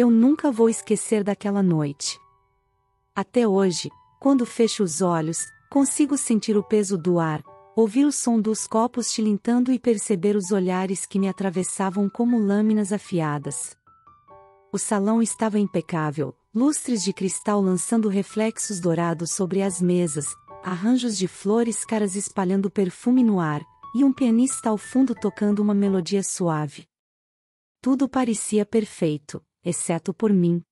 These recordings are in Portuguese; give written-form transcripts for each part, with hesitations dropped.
Eu nunca vou esquecer daquela noite. Até hoje, quando fecho os olhos, consigo sentir o peso do ar, ouvir o som dos copos tilintando e perceber os olhares que me atravessavam como lâminas afiadas. O salão estava impecável, lustres de cristal lançando reflexos dourados sobre as mesas, arranjos de flores caras espalhando perfume no ar, e um pianista ao fundo tocando uma melodia suave. Tudo parecia perfeito, exceto por mim.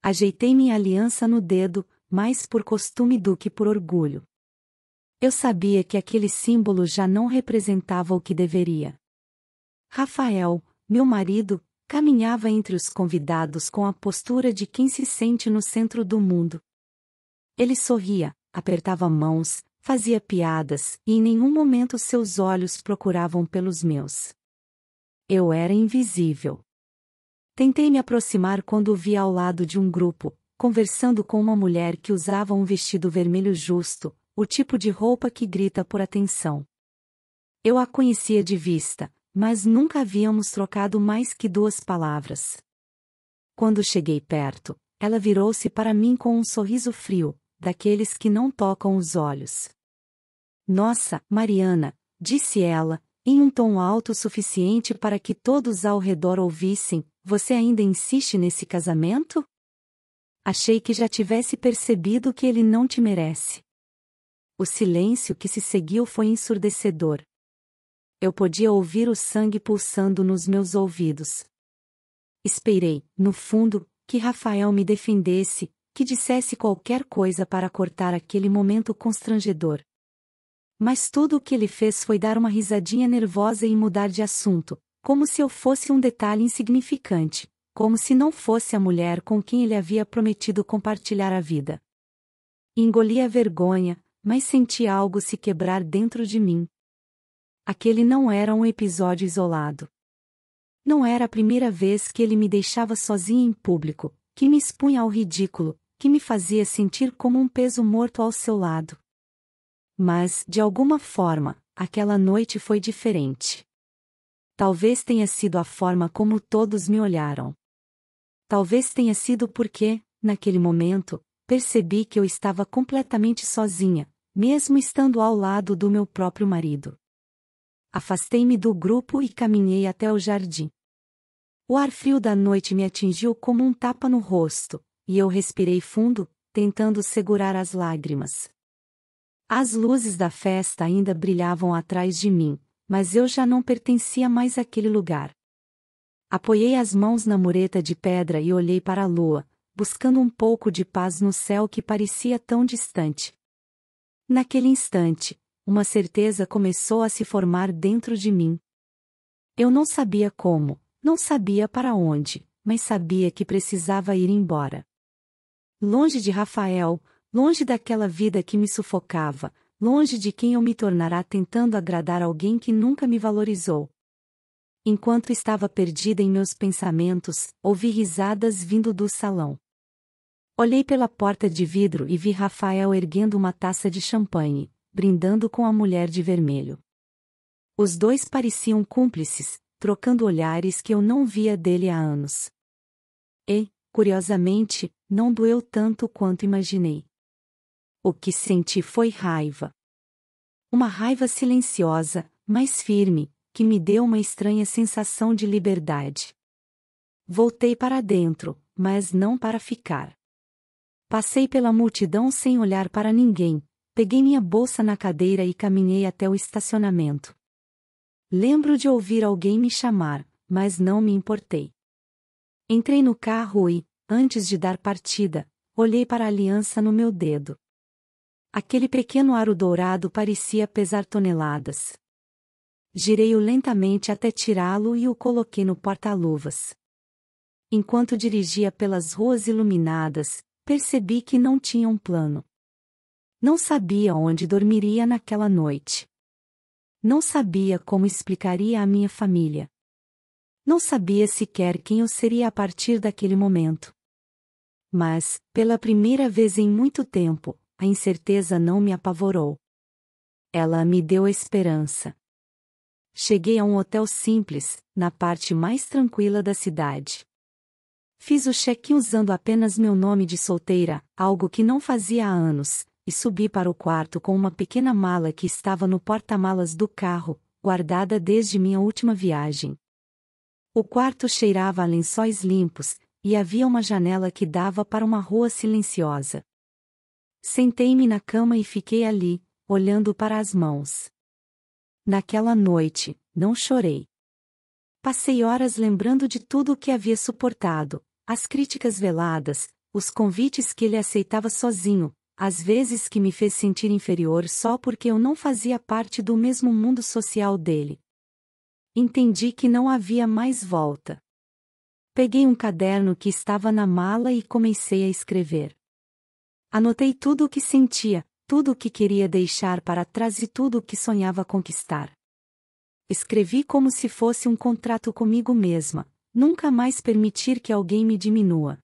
Ajeitei minha aliança no dedo, mais por costume do que por orgulho. Eu sabia que aquele símbolo já não representava o que deveria. Rafael, meu marido, caminhava entre os convidados com a postura de quem se sente no centro do mundo. Ele sorria, apertava mãos, fazia piadas, e em nenhum momento seus olhos procuravam pelos meus. Eu era invisível. Tentei me aproximar quando o vi ao lado de um grupo, conversando com uma mulher que usava um vestido vermelho justo, o tipo de roupa que grita por atenção. Eu a conhecia de vista, mas nunca havíamos trocado mais que 2 palavras. Quando cheguei perto, ela virou-se para mim com um sorriso frio, daqueles que não tocam os olhos. Nossa, Mariana, disse ela, em um tom alto o suficiente para que todos ao redor ouvissem, você ainda insiste nesse casamento? Achei que já tivesse percebido que ele não te merece. O silêncio que se seguiu foi ensurdecedor. Eu podia ouvir o sangue pulsando nos meus ouvidos. Esperei, no fundo, que Rafael me defendesse, que dissesse qualquer coisa para cortar aquele momento constrangedor. Mas tudo o que ele fez foi dar uma risadinha nervosa e mudar de assunto, como se eu fosse um detalhe insignificante, como se não fosse a mulher com quem ele havia prometido compartilhar a vida. Engoli a vergonha, mas senti algo se quebrar dentro de mim. Aquele não era um episódio isolado. Não era a primeira vez que ele me deixava sozinha em público, que me expunha ao ridículo, que me fazia sentir como um peso morto ao seu lado. Mas, de alguma forma, aquela noite foi diferente. Talvez tenha sido a forma como todos me olharam. Talvez tenha sido porque, naquele momento, percebi que eu estava completamente sozinha, mesmo estando ao lado do meu próprio marido. Afastei-me do grupo e caminhei até o jardim. O ar frio da noite me atingiu como um tapa no rosto, e eu respirei fundo, tentando segurar as lágrimas. As luzes da festa ainda brilhavam atrás de mim, mas eu já não pertencia mais àquele lugar. Apoiei as mãos na mureta de pedra e olhei para a lua, buscando um pouco de paz no céu que parecia tão distante. Naquele instante, uma certeza começou a se formar dentro de mim. Eu não sabia como, não sabia para onde, mas sabia que precisava ir embora. Longe de Rafael, longe daquela vida que me sufocava, longe de quem eu me tornará tentando agradar alguém que nunca me valorizou. Enquanto estava perdida em meus pensamentos, ouvi risadas vindo do salão. Olhei pela porta de vidro e vi Rafael erguendo uma taça de champanhe, brindando com a mulher de vermelho. Os dois pareciam cúmplices, trocando olhares que eu não via dele há anos. E, curiosamente, não doeu tanto quanto imaginei. O que senti foi raiva. Uma raiva silenciosa, mas firme, que me deu uma estranha sensação de liberdade. Voltei para dentro, mas não para ficar. Passei pela multidão sem olhar para ninguém, peguei minha bolsa na cadeira e caminhei até o estacionamento. Lembro de ouvir alguém me chamar, mas não me importei. Entrei no carro e, antes de dar partida, olhei para a aliança no meu dedo. Aquele pequeno aro dourado parecia pesar toneladas. Girei-o lentamente até tirá-lo e o coloquei no porta-luvas. Enquanto dirigia pelas ruas iluminadas, percebi que não tinha um plano. Não sabia onde dormiria naquela noite. Não sabia como explicaria à minha família. Não sabia sequer quem eu seria a partir daquele momento. Mas, pela primeira vez em muito tempo, a incerteza não me apavorou. Ela me deu esperança. Cheguei a um hotel simples, na parte mais tranquila da cidade. Fiz o check-in usando apenas meu nome de solteira, algo que não fazia há anos, e subi para o quarto com uma pequena mala que estava no porta-malas do carro, guardada desde minha última viagem. O quarto cheirava a lençóis limpos, e havia uma janela que dava para uma rua silenciosa. Sentei-me na cama e fiquei ali, olhando para as mãos. Naquela noite, não chorei. Passei horas lembrando de tudo o que havia suportado, as críticas veladas, os convites que ele aceitava sozinho, as vezes que me fez sentir inferior só porque eu não fazia parte do mesmo mundo social dele. Entendi que não havia mais volta. Peguei um caderno que estava na mala e comecei a escrever. Anotei tudo o que sentia, tudo o que queria deixar para trás e tudo o que sonhava conquistar. Escrevi como se fosse um contrato comigo mesma, nunca mais permitir que alguém me diminua.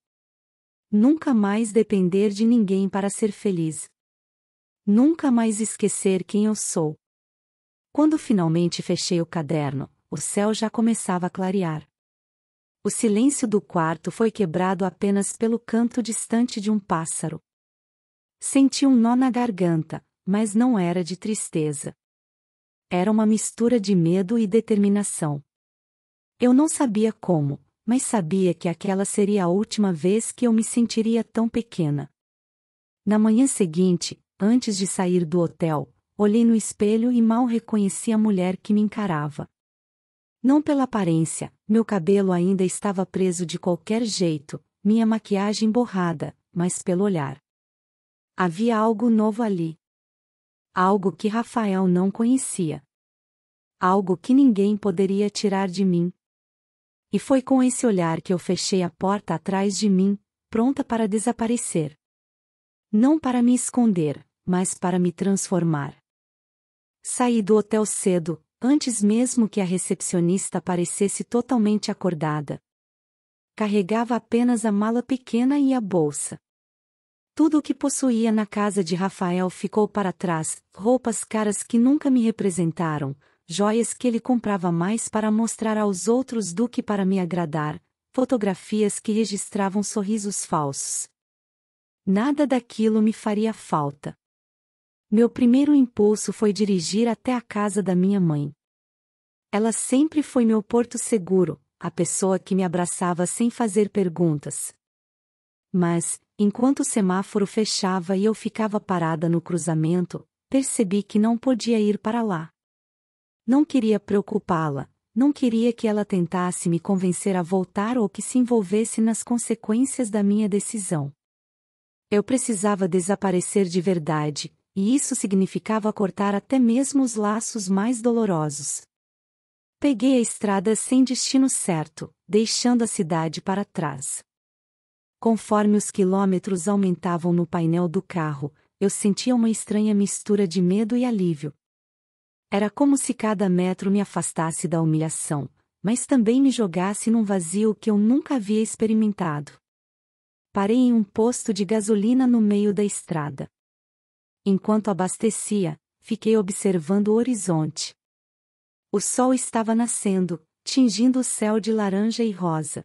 Nunca mais depender de ninguém para ser feliz. Nunca mais esquecer quem eu sou. Quando finalmente fechei o caderno, o céu já começava a clarear. O silêncio do quarto foi quebrado apenas pelo canto distante de um pássaro. Senti um nó na garganta, mas não era de tristeza. Era uma mistura de medo e determinação. Eu não sabia como, mas sabia que aquela seria a última vez que eu me sentiria tão pequena. Na manhã seguinte, antes de sair do hotel, olhei no espelho e mal reconheci a mulher que me encarava. Não pela aparência, meu cabelo ainda estava preso de qualquer jeito, minha maquiagem borrada, mas pelo olhar. Havia algo novo ali. Algo que Rafael não conhecia. Algo que ninguém poderia tirar de mim. E foi com esse olhar que eu fechei a porta atrás de mim, pronta para desaparecer. Não para me esconder, mas para me transformar. Saí do hotel cedo, antes mesmo que a recepcionista parecesse totalmente acordada. Carregava apenas a mala pequena e a bolsa. Tudo o que possuía na casa de Rafael ficou para trás, roupas caras que nunca me representaram, joias que ele comprava mais para mostrar aos outros do que para me agradar, fotografias que registravam sorrisos falsos. Nada daquilo me faria falta. Meu primeiro impulso foi dirigir até a casa da minha mãe. Ela sempre foi meu porto seguro, a pessoa que me abraçava sem fazer perguntas. Mas, enquanto o semáforo fechava e eu ficava parada no cruzamento, percebi que não podia ir para lá. Não queria preocupá-la, não queria que ela tentasse me convencer a voltar ou que se envolvesse nas consequências da minha decisão. Eu precisava desaparecer de verdade, e isso significava cortar até mesmo os laços mais dolorosos. Peguei a estrada sem destino certo, deixando a cidade para trás. Conforme os quilômetros aumentavam no painel do carro, eu sentia uma estranha mistura de medo e alívio. Era como se cada metro me afastasse da humilhação, mas também me jogasse num vazio que eu nunca havia experimentado. Parei em um posto de gasolina no meio da estrada. Enquanto abastecia, fiquei observando o horizonte. O sol estava nascendo, tingindo o céu de laranja e rosa.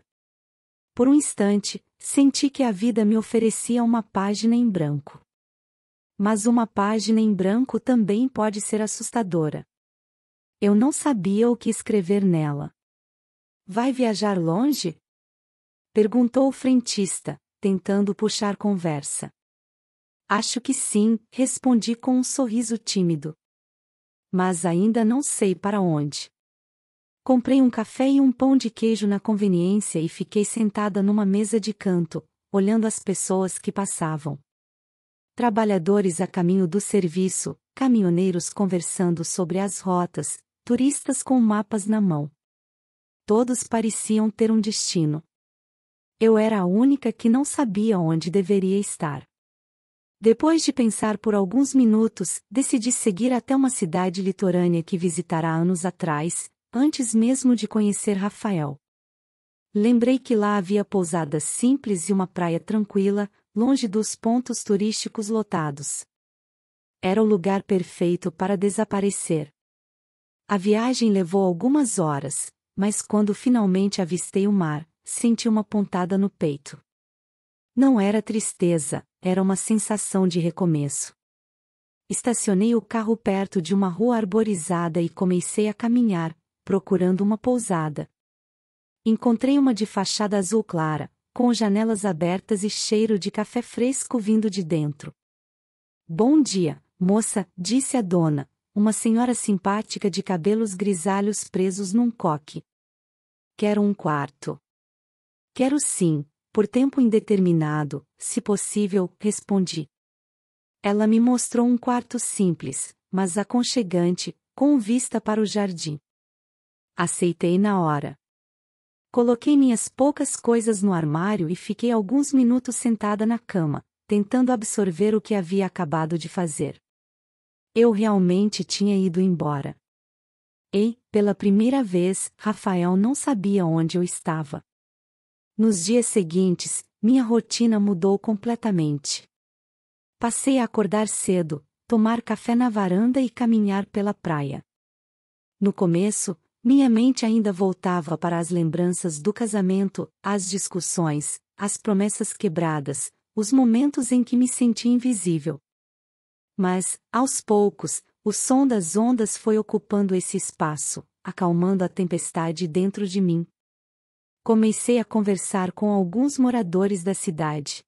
Por um instante, senti que a vida me oferecia uma página em branco. Mas uma página em branco também pode ser assustadora. Eu não sabia o que escrever nela. Vai viajar longe? Perguntou o frentista, tentando puxar conversa. Acho que sim, respondi com um sorriso tímido. Mas ainda não sei para onde. Comprei um café e um pão de queijo na conveniência e fiquei sentada numa mesa de canto, olhando as pessoas que passavam. Trabalhadores a caminho do serviço, caminhoneiros conversando sobre as rotas, turistas com mapas na mão. Todos pareciam ter um destino. Eu era a única que não sabia onde deveria estar. Depois de pensar por alguns minutos, decidi seguir até uma cidade litorânea que visitara anos atrás, antes mesmo de conhecer Rafael. Lembrei que lá havia pousadas simples e uma praia tranquila, longe dos pontos turísticos lotados. Era o lugar perfeito para desaparecer. A viagem levou algumas horas, mas quando finalmente avistei o mar, senti uma pontada no peito. Não era tristeza, era uma sensação de recomeço. Estacionei o carro perto de uma rua arborizada e comecei a caminhar, procurando uma pousada. Encontrei uma de fachada azul clara, com janelas abertas e cheiro de café fresco vindo de dentro. Bom dia, moça, disse a dona, uma senhora simpática de cabelos grisalhos presos num coque. Quero um quarto. Quero sim, por tempo indeterminado, se possível, respondi. Ela me mostrou um quarto simples, mas aconchegante, com vista para o jardim. Aceitei na hora. Coloquei minhas poucas coisas no armário e fiquei alguns minutos sentada na cama, tentando absorver o que havia acabado de fazer. Eu realmente tinha ido embora. E, pela primeira vez, Rafael não sabia onde eu estava. Nos dias seguintes, minha rotina mudou completamente. Passei a acordar cedo, tomar café na varanda e caminhar pela praia. No começo, minha mente ainda voltava para as lembranças do casamento, as discussões, as promessas quebradas, os momentos em que me senti invisível. Mas, aos poucos, o som das ondas foi ocupando esse espaço, acalmando a tempestade dentro de mim. Comecei a conversar com alguns moradores da cidade.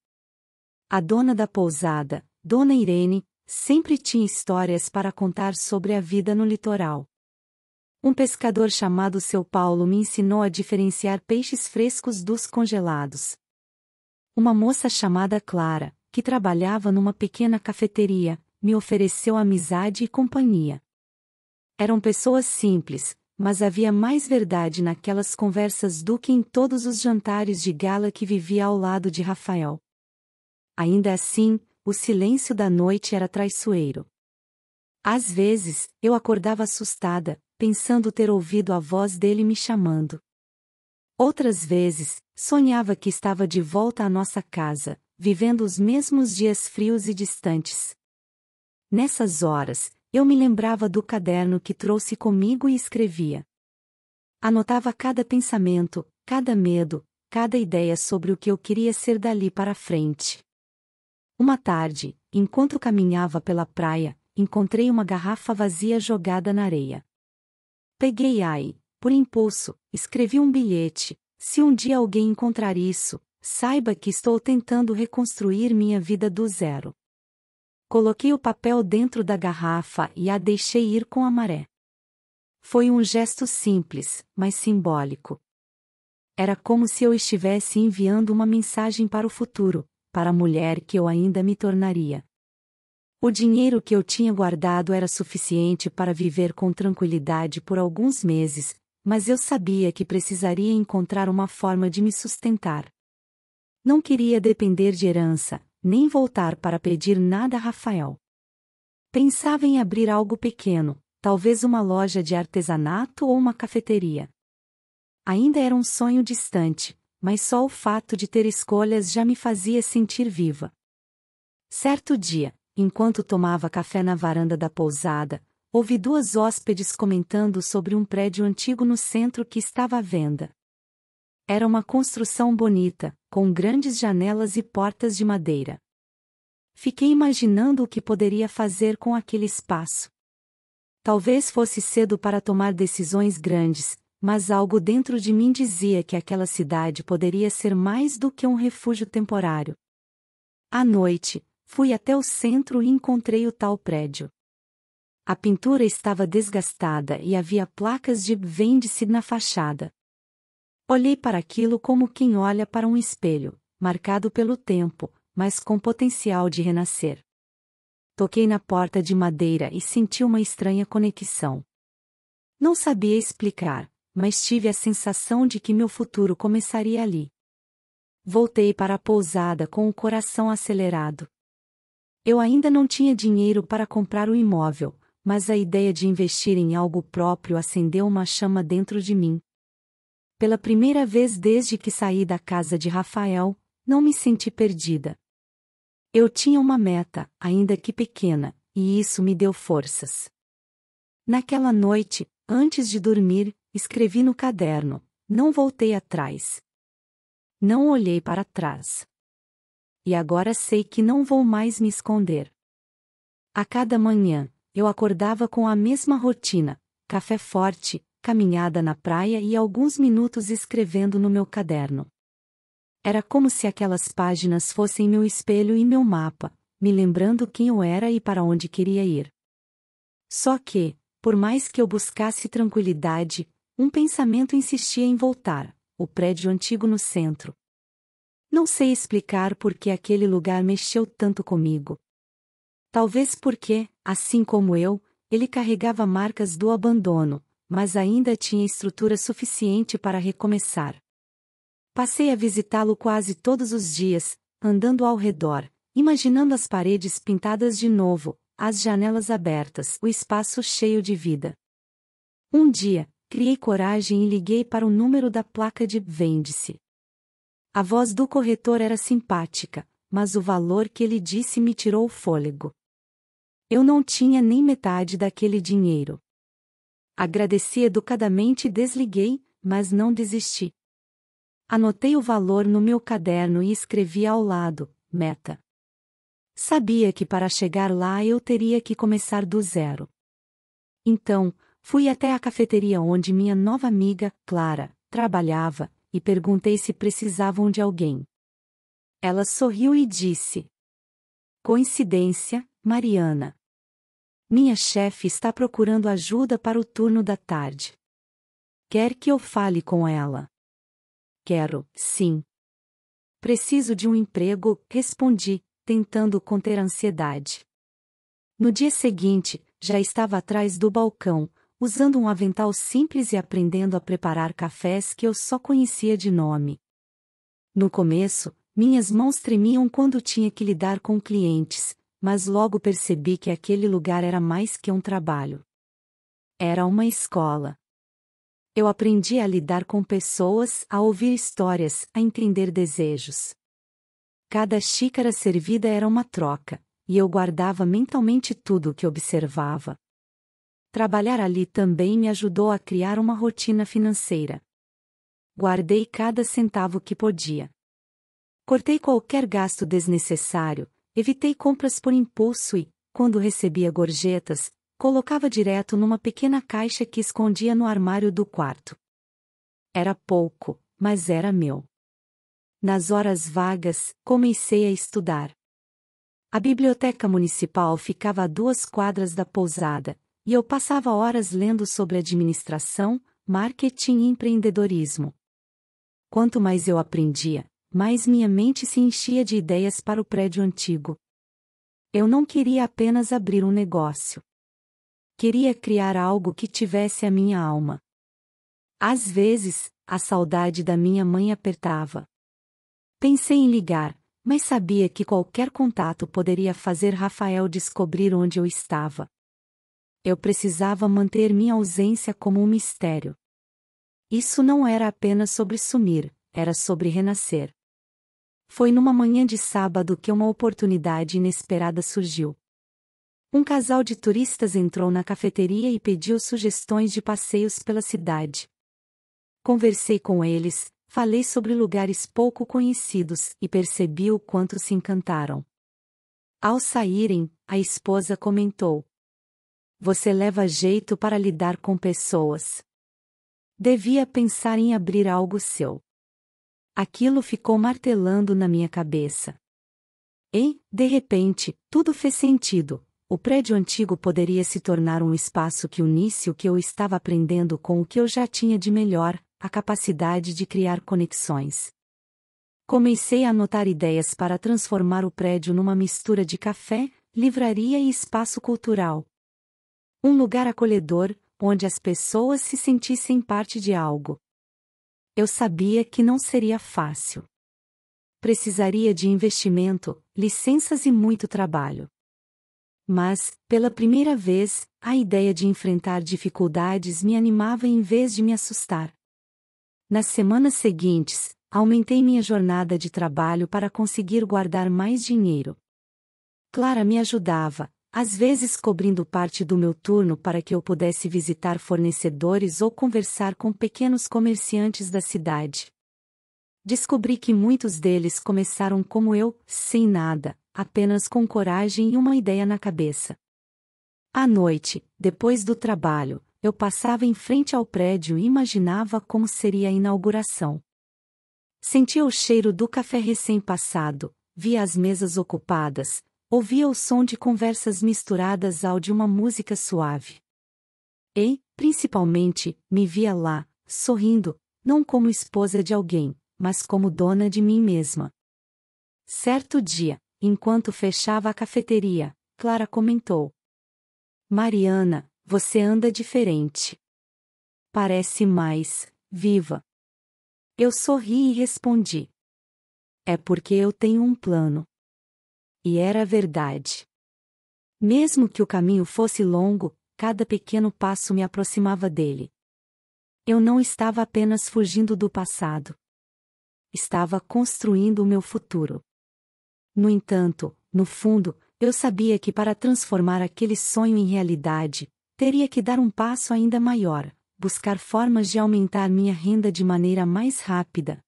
A dona da pousada, Dona Irene, sempre tinha histórias para contar sobre a vida no litoral. Um pescador chamado Seu Paulo me ensinou a diferenciar peixes frescos dos congelados. Uma moça chamada Clara, que trabalhava numa pequena cafeteria, me ofereceu amizade e companhia. Eram pessoas simples, mas havia mais verdade naquelas conversas do que em todos os jantares de gala que vivia ao lado de Rafael. Ainda assim, o silêncio da noite era traiçoeiro. Às vezes, eu acordava assustada, pensando ter ouvido a voz dele me chamando. Outras vezes, sonhava que estava de volta à nossa casa, vivendo os mesmos dias frios e distantes. Nessas horas, eu me lembrava do caderno que trouxe comigo e escrevia. Anotava cada pensamento, cada medo, cada ideia sobre o que eu queria ser dali para frente. Uma tarde, enquanto caminhava pela praia, encontrei uma garrafa vazia jogada na areia. Peguei-a e, por impulso, escrevi um bilhete: se um dia alguém encontrar isso, saiba que estou tentando reconstruir minha vida do zero. Coloquei o papel dentro da garrafa e a deixei ir com a maré. Foi um gesto simples, mas simbólico. Era como se eu estivesse enviando uma mensagem para o futuro, para a mulher que eu ainda me tornaria. O dinheiro que eu tinha guardado era suficiente para viver com tranquilidade por alguns meses, mas eu sabia que precisaria encontrar uma forma de me sustentar. Não queria depender de herança, nem voltar para pedir nada a Rafael. Pensava em abrir algo pequeno, talvez uma loja de artesanato ou uma cafeteria. Ainda era um sonho distante, mas só o fato de ter escolhas já me fazia sentir viva. Certo dia, enquanto tomava café na varanda da pousada, ouvi duas hóspedes comentando sobre um prédio antigo no centro que estava à venda. Era uma construção bonita, com grandes janelas e portas de madeira. Fiquei imaginando o que poderia fazer com aquele espaço. Talvez fosse cedo para tomar decisões grandes, mas algo dentro de mim dizia que aquela cidade poderia ser mais do que um refúgio temporário. À noite, fui até o centro e encontrei o tal prédio. A pintura estava desgastada e havia placas de vende-se na fachada. Olhei para aquilo como quem olha para um espelho, marcado pelo tempo, mas com potencial de renascer. Toquei na porta de madeira e senti uma estranha conexão. Não sabia explicar, mas tive a sensação de que meu futuro começaria ali. Voltei para a pousada com o coração acelerado. Eu ainda não tinha dinheiro para comprar o imóvel, mas a ideia de investir em algo próprio acendeu uma chama dentro de mim. Pela primeira vez desde que saí da casa de Rafael, não me senti perdida. Eu tinha uma meta, ainda que pequena, e isso me deu forças. Naquela noite, antes de dormir, escrevi no caderno: não voltei atrás. Não olhei para trás. E agora sei que não vou mais me esconder. A cada manhã, eu acordava com a mesma rotina: café forte, caminhada na praia e alguns minutos escrevendo no meu caderno. Era como se aquelas páginas fossem meu espelho e meu mapa, me lembrando quem eu era e para onde queria ir. Só que, por mais que eu buscasse tranquilidade, um pensamento insistia em voltar: o prédio antigo no centro. Não sei explicar por que aquele lugar mexeu tanto comigo. Talvez porque, assim como eu, ele carregava marcas do abandono, mas ainda tinha estrutura suficiente para recomeçar. Passei a visitá-lo quase todos os dias, andando ao redor, imaginando as paredes pintadas de novo, as janelas abertas, o espaço cheio de vida. Um dia, criei coragem e liguei para o número da placa de "Vende-se". A voz do corretor era simpática, mas o valor que ele disse me tirou o fôlego. Eu não tinha nem metade daquele dinheiro. Agradeci educadamente e desliguei, mas não desisti. Anotei o valor no meu caderno e escrevi ao lado: meta. Sabia que para chegar lá eu teria que começar do zero. Então, fui até a cafeteria onde minha nova amiga, Clara, trabalhava, e perguntei se precisavam de alguém. Ela sorriu e disse: coincidência, Mariana. Minha chefe está procurando ajuda para o turno da tarde. Quer que eu fale com ela? Quero, sim. Preciso de um emprego, respondi, tentando conter a ansiedade. No dia seguinte, já estava atrás do balcão, usando um avental simples e aprendendo a preparar cafés que eu só conhecia de nome. No começo, minhas mãos tremiam quando tinha que lidar com clientes, mas logo percebi que aquele lugar era mais que um trabalho. Era uma escola. Eu aprendi a lidar com pessoas, a ouvir histórias, a entender desejos. Cada xícara servida era uma troca, e eu guardava mentalmente tudo o que observava. Trabalhar ali também me ajudou a criar uma rotina financeira. Guardei cada centavo que podia. Cortei qualquer gasto desnecessário, evitei compras por impulso e, quando recebia gorjetas, colocava direto numa pequena caixa que escondia no armário do quarto. Era pouco, mas era meu. Nas horas vagas, comecei a estudar. A biblioteca municipal ficava a 2 quadras da pousada, e eu passava horas lendo sobre administração, marketing e empreendedorismo. Quanto mais eu aprendia, mais minha mente se enchia de ideias para o prédio antigo. Eu não queria apenas abrir um negócio. Queria criar algo que tivesse a minha alma. Às vezes, a saudade da minha mãe apertava. Pensei em ligar, mas sabia que qualquer contato poderia fazer Rafael descobrir onde eu estava. Eu precisava manter minha ausência como um mistério. Isso não era apenas sobre sumir, era sobre renascer. Foi numa manhã de sábado que uma oportunidade inesperada surgiu. Um casal de turistas entrou na cafeteria e pediu sugestões de passeios pela cidade. Conversei com eles, falei sobre lugares pouco conhecidos e percebi o quanto se encantaram. Ao saírem, a esposa comentou: você leva jeito para lidar com pessoas. Devia pensar em abrir algo seu. Aquilo ficou martelando na minha cabeça. E, de repente, tudo fez sentido. O prédio antigo poderia se tornar um espaço que unisse o que eu estava aprendendo com o que eu já tinha de melhor, a capacidade de criar conexões. Comecei a anotar ideias para transformar o prédio numa mistura de café, livraria e espaço cultural. Um lugar acolhedor, onde as pessoas se sentissem parte de algo. Eu sabia que não seria fácil. Precisaria de investimento, licenças e muito trabalho. Mas, pela primeira vez, a ideia de enfrentar dificuldades me animava em vez de me assustar. Nas semanas seguintes, aumentei minha jornada de trabalho para conseguir guardar mais dinheiro. Clara me ajudava, às vezes cobrindo parte do meu turno para que eu pudesse visitar fornecedores ou conversar com pequenos comerciantes da cidade. descobri que muitos deles começaram como eu, sem nada, apenas com coragem e uma ideia na cabeça. À noite, depois do trabalho, eu passava em frente ao prédio e imaginava como seria a inauguração. Sentia o cheiro do café recém-passado, via as mesas ocupadas, ouvia o som de conversas misturadas ao de uma música suave. E, principalmente, me via lá, sorrindo, não como esposa de alguém, mas como dona de mim mesma. Certo dia, enquanto fechava a cafeteria, Clara comentou: Mariana, você anda diferente. Parece mais viva. Eu sorri e respondi: é porque eu tenho um plano. E era verdade. Mesmo que o caminho fosse longo, cada pequeno passo me aproximava dele. Eu não estava apenas fugindo do passado. Estava construindo o meu futuro. No entanto, no fundo, eu sabia que para transformar aquele sonho em realidade, teria que dar um passo ainda maior, buscar formas de aumentar minha renda de maneira mais rápida.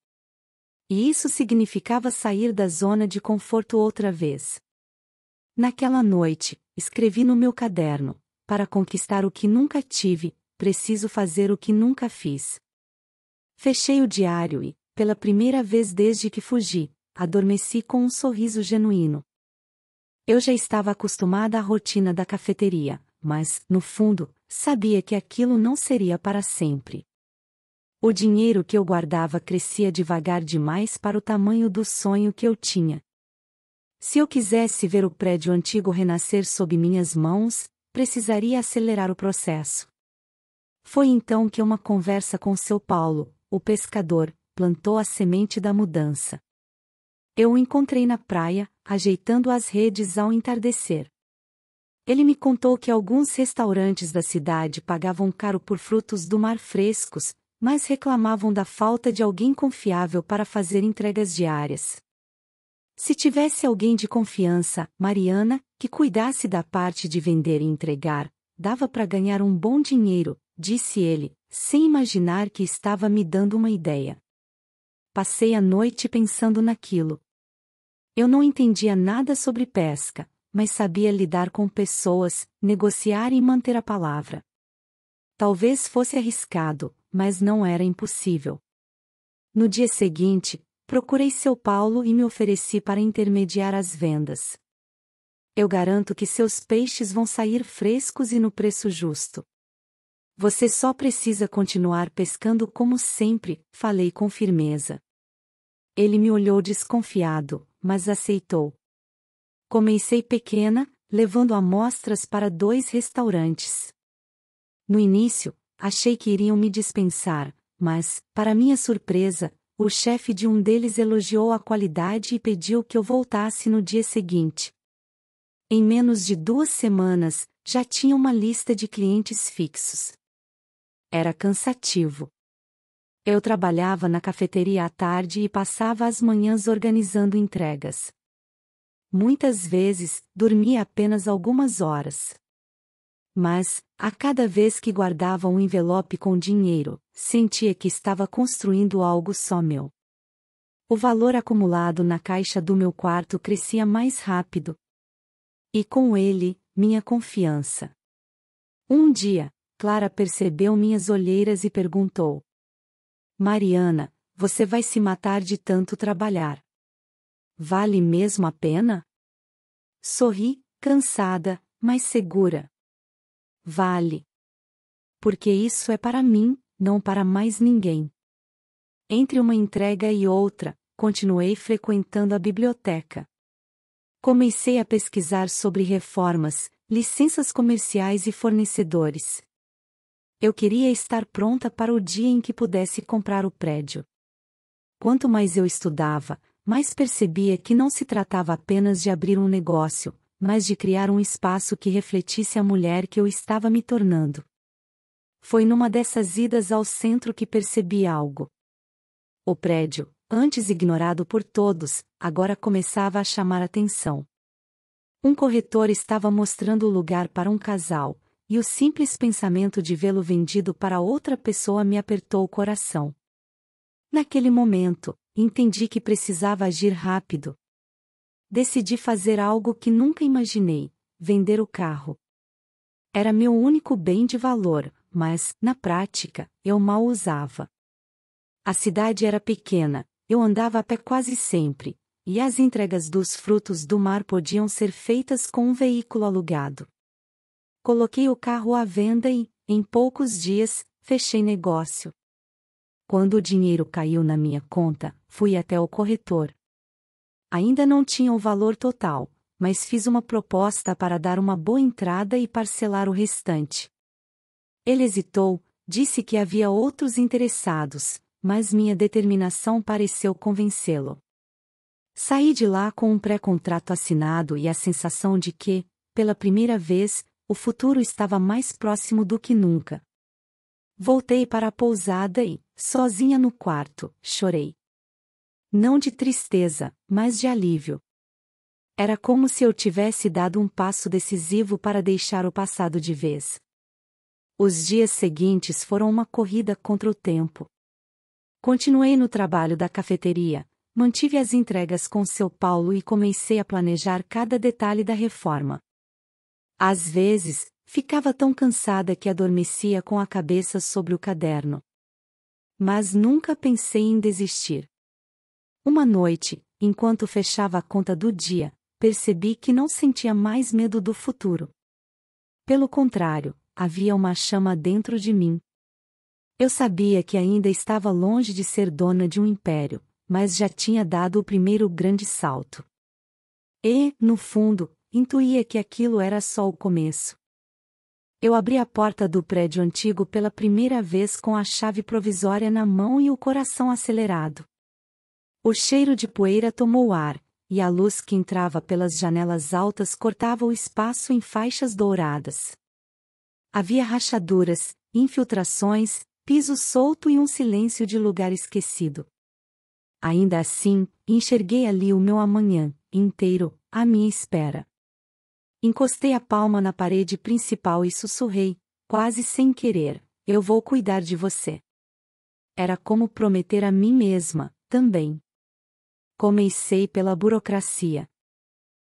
E isso significava sair da zona de conforto outra vez. Naquela noite, escrevi no meu caderno: para conquistar o que nunca tive, preciso fazer o que nunca fiz. Fechei o diário e, pela primeira vez desde que fugi, adormeci com um sorriso genuíno. Eu já estava acostumada à rotina da cafeteria, mas, no fundo, sabia que aquilo não seria para sempre. O dinheiro que eu guardava crescia devagar demais para o tamanho do sonho que eu tinha. Se eu quisesse ver o prédio antigo renascer sob minhas mãos, precisaria acelerar o processo. Foi então que uma conversa com seu Paulo, o pescador, plantou a semente da mudança. Eu o encontrei na praia, ajeitando as redes ao entardecer. Ele me contou que alguns restaurantes da cidade pagavam caro por frutos do mar frescos, mas reclamavam da falta de alguém confiável para fazer entregas diárias. Se tivesse alguém de confiança, Mariana, que cuidasse da parte de vender e entregar, dava para ganhar um bom dinheiro, disse ele, sem imaginar que estava me dando uma ideia. Passei a noite pensando naquilo. Eu não entendia nada sobre pesca, mas sabia lidar com pessoas, negociar e manter a palavra. Talvez fosse arriscado, mas não era impossível. No dia seguinte, procurei seu Paulo e me ofereci para intermediar as vendas. Eu garanto que seus peixes vão sair frescos e no preço justo. Você só precisa continuar pescando como sempre, falei com firmeza. Ele me olhou desconfiado, mas aceitou. Comecei pequena, levando amostras para 2 restaurantes. No início, achei que iriam me dispensar, mas, para minha surpresa, o chefe de um deles elogiou a qualidade e pediu que eu voltasse no dia seguinte. Em menos de 2 semanas, já tinha uma lista de clientes fixos. Era cansativo. Eu trabalhava na cafeteria à tarde e passava as manhãs organizando entregas. Muitas vezes, dormia apenas algumas horas. Mas, a cada vez que guardava um envelope com dinheiro, sentia que estava construindo algo só meu. O valor acumulado na caixa do meu quarto crescia mais rápido. E com ele, minha confiança. Um dia, Clara percebeu minhas olheiras e perguntou: Mariana, você vai se matar de tanto trabalhar. Vale mesmo a pena? Sorri, cansada, mas segura. Vale. Porque isso é para mim, não para mais ninguém. Entre uma entrega e outra, continuei frequentando a biblioteca. Comecei a pesquisar sobre reformas, licenças comerciais e fornecedores. Eu queria estar pronta para o dia em que pudesse comprar o prédio. Quanto mais eu estudava, mais percebia que não se tratava apenas de abrir um negócio, mas de criar um espaço que refletisse a mulher que eu estava me tornando. Foi numa dessas idas ao centro que percebi algo. O prédio, antes ignorado por todos, agora começava a chamar atenção. Um corretor estava mostrando o lugar para um casal, e o simples pensamento de vê-lo vendido para outra pessoa me apertou o coração. Naquele momento, entendi que precisava agir rápido. Decidi fazer algo que nunca imaginei: vender o carro. Era meu único bem de valor, mas, na prática, eu mal usava. A cidade era pequena, eu andava a pé quase sempre, e as entregas dos frutos do mar podiam ser feitas com um veículo alugado. Coloquei o carro à venda e, em poucos dias, fechei negócio. Quando o dinheiro caiu na minha conta, fui até o corretor. Ainda não tinha o valor total, mas fiz uma proposta para dar uma boa entrada e parcelar o restante. Ele hesitou, disse que havia outros interessados, mas minha determinação pareceu convencê-lo. Saí de lá com um pré-contrato assinado e a sensação de que, pela primeira vez, o futuro estava mais próximo do que nunca. Voltei para a pousada e, sozinha no quarto, chorei. Não de tristeza, mas de alívio. Era como se eu tivesse dado um passo decisivo para deixar o passado de vez. Os dias seguintes foram uma corrida contra o tempo. Continuei no trabalho da cafeteria, mantive as entregas com seu Paulo e comecei a planejar cada detalhe da reforma. Às vezes, ficava tão cansada que adormecia com a cabeça sobre o caderno. Mas nunca pensei em desistir. Uma noite, enquanto fechava a conta do dia, percebi que não sentia mais medo do futuro. Pelo contrário, havia uma chama dentro de mim. Eu sabia que ainda estava longe de ser dona de um império, mas já tinha dado o primeiro grande salto. E, no fundo, intuía que aquilo era só o começo. Eu abri a porta do prédio antigo pela primeira vez com a chave provisória na mão e o coração acelerado. O cheiro de poeira tomou ar, e a luz que entrava pelas janelas altas cortava o espaço em faixas douradas. Havia rachaduras, infiltrações, piso solto e um silêncio de lugar esquecido. Ainda assim, enxerguei ali o meu amanhã, inteiro, à minha espera. Encostei a palma na parede principal e sussurrei, quase sem querer: eu vou cuidar de você. Era como prometer a mim mesma, também. Comecei pela burocracia.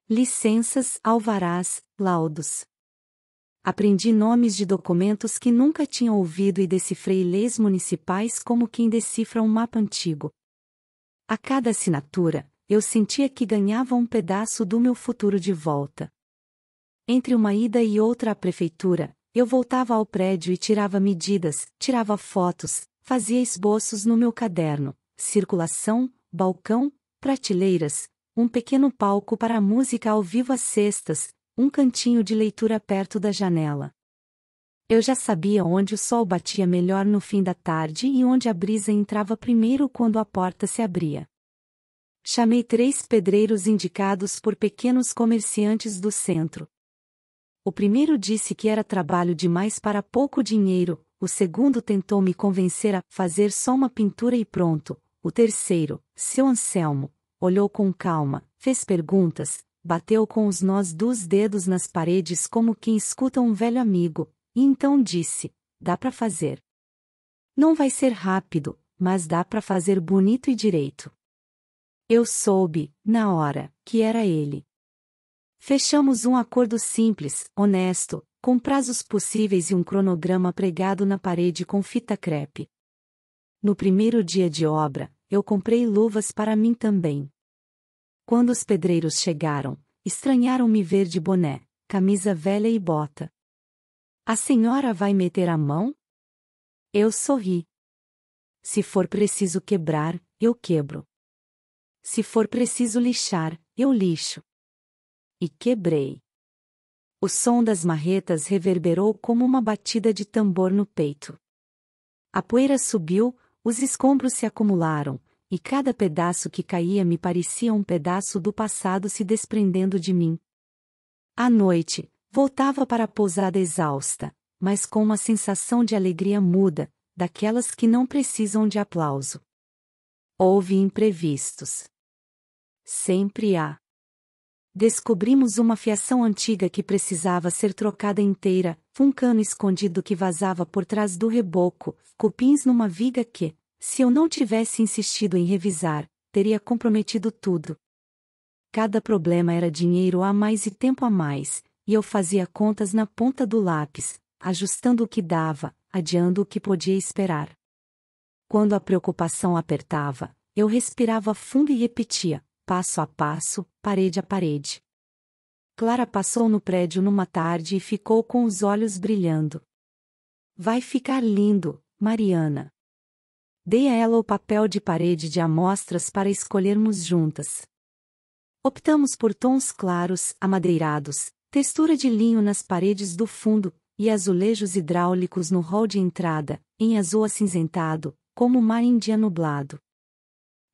Licenças, alvarás, laudos. Aprendi nomes de documentos que nunca tinha ouvido e decifrei leis municipais como quem decifra um mapa antigo. A cada assinatura, eu sentia que ganhava um pedaço do meu futuro de volta. Entre uma ida e outra à prefeitura, eu voltava ao prédio e tirava medidas, tirava fotos, fazia esboços no meu caderno: circulação, balcão, prateleiras, um pequeno palco para a música ao vivo às sextas, um cantinho de leitura perto da janela. Eu já sabia onde o sol batia melhor no fim da tarde e onde a brisa entrava primeiro quando a porta se abria. Chamei 3 pedreiros indicados por pequenos comerciantes do centro. O primeiro disse que era trabalho demais para pouco dinheiro, o segundo tentou me convencer a fazer só uma pintura e pronto, o terceiro, seu Anselmo, olhou com calma, fez perguntas, bateu com os nós dos dedos nas paredes como quem escuta um velho amigo, e então disse: dá para fazer. Não vai ser rápido, mas dá para fazer bonito e direito. Eu soube, na hora, que era ele. Fechamos um acordo simples, honesto, com prazos possíveis e um cronograma pregado na parede com fita crepe. No primeiro dia de obra, eu comprei luvas para mim também. Quando os pedreiros chegaram, estranharam me ver de boné, camisa velha e bota. A senhora vai meter a mão? Eu sorri. Se for preciso quebrar, eu quebro. Se for preciso lixar, eu lixo. E quebrei. O som das marretas reverberou como uma batida de tambor no peito. A poeira subiu, os escombros se acumularam, e cada pedaço que caía me parecia um pedaço do passado se desprendendo de mim. À noite, voltava para a pousada exausta, mas com uma sensação de alegria muda, daquelas que não precisam de aplauso. Houve imprevistos. Sempre há. Descobrimos uma fiação antiga que precisava ser trocada inteira, um cano escondido que vazava por trás do reboco, cupins numa viga que, Se eu não tivesse insistido em revisar, teria comprometido tudo. Cada problema era dinheiro a mais e tempo a mais, e eu fazia contas na ponta do lápis, ajustando o que dava, adiando o que podia esperar. Quando a preocupação apertava, eu respirava fundo e repetia, passo a passo, parede a parede. Clara passou no prédio numa tarde e ficou com os olhos brilhando. Vai ficar lindo, Mariana. Dei a ela o papel de parede de amostras para escolhermos juntas. Optamos por tons claros, amadeirados, textura de linho nas paredes do fundo, e azulejos hidráulicos no hall de entrada, em azul acinzentado, como o mar em dia nublado.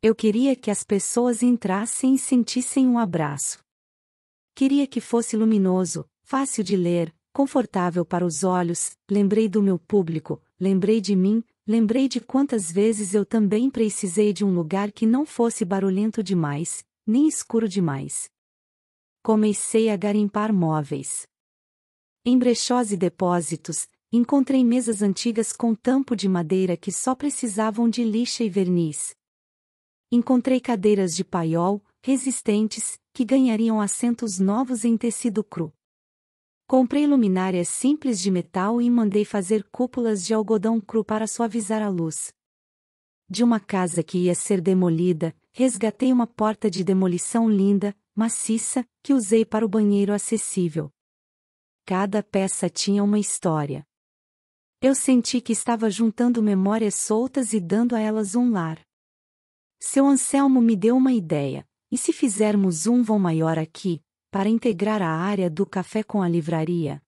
Eu queria que as pessoas entrassem e sentissem um abraço. Queria que fosse luminoso, fácil de ler, confortável para os olhos. Lembrei do meu público, lembrei de mim, lembrei de quantas vezes eu também precisei de um lugar que não fosse barulhento demais, nem escuro demais. Comecei a garimpar móveis. Em brechós e depósitos, encontrei mesas antigas com tampo de madeira que só precisavam de lixa e verniz. Encontrei cadeiras de paiol, resistentes, que ganhariam assentos novos em tecido cru. Comprei luminárias simples de metal e mandei fazer cúpulas de algodão cru para suavizar a luz. De uma casa que ia ser demolida, resgatei uma porta de demolição linda, maciça, que usei para o banheiro acessível. Cada peça tinha uma história. Eu senti que estava juntando memórias soltas e dando a elas um lar. Seu Anselmo me deu uma ideia. E se fizermos um vão maior aqui, para integrar a área do café com a livraria?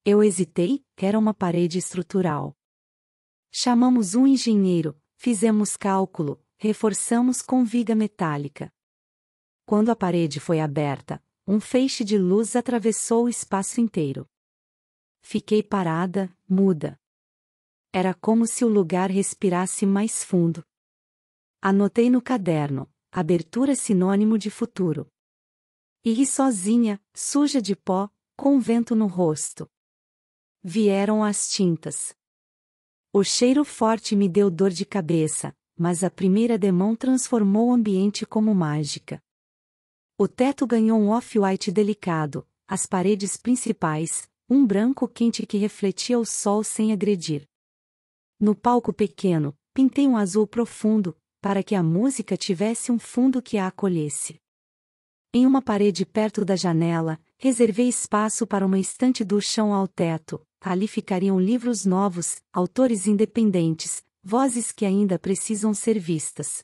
Eu hesitei, era uma parede estrutural. Chamamos um engenheiro, fizemos cálculo, reforçamos com viga metálica. Quando a parede foi aberta, um feixe de luz atravessou o espaço inteiro. Fiquei parada, muda. Era como se o lugar respirasse mais fundo. Anotei no caderno. Abertura sinônimo de futuro. E ri sozinha, suja de pó, com vento no rosto. Vieram as tintas. O cheiro forte me deu dor de cabeça, mas a primeira demão transformou o ambiente como mágica. O teto ganhou um off-white delicado, as paredes principais, um branco quente que refletia o sol sem agredir. No palco pequeno, pintei um azul profundo, para que a música tivesse um fundo que a acolhesse. Em uma parede perto da janela, reservei espaço para uma estante do chão ao teto. Ali ficariam livros novos, autores independentes, vozes que ainda precisam ser vistas.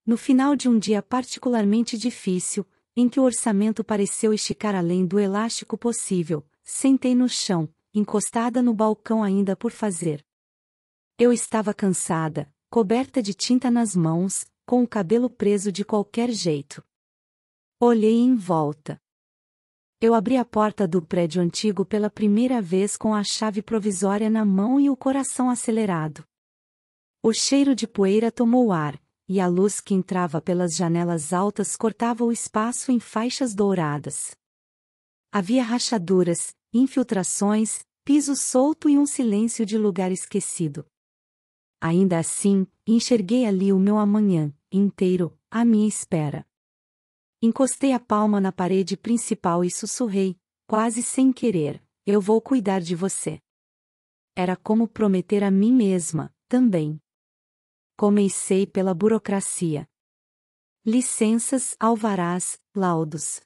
No final de um dia particularmente difícil, em que o orçamento pareceu esticar além do elástico possível, sentei no chão, encostada no balcão ainda por fazer. Eu estava cansada, coberta de tinta nas mãos, com o cabelo preso de qualquer jeito. Olhei em volta. Eu abri a porta do prédio antigo pela primeira vez com a chave provisória na mão e o coração acelerado. O cheiro de poeira tomou ar, e a luz que entrava pelas janelas altas cortava o espaço em faixas douradas. Havia rachaduras, infiltrações, piso solto e um silêncio de lugar esquecido. Ainda assim, enxerguei ali o meu amanhã, inteiro, à minha espera. Encostei a palma na parede principal e sussurrei, quase sem querer, eu vou cuidar de você. Era como prometer a mim mesma, também. Comecei pela burocracia. Licenças, alvarás, laudos.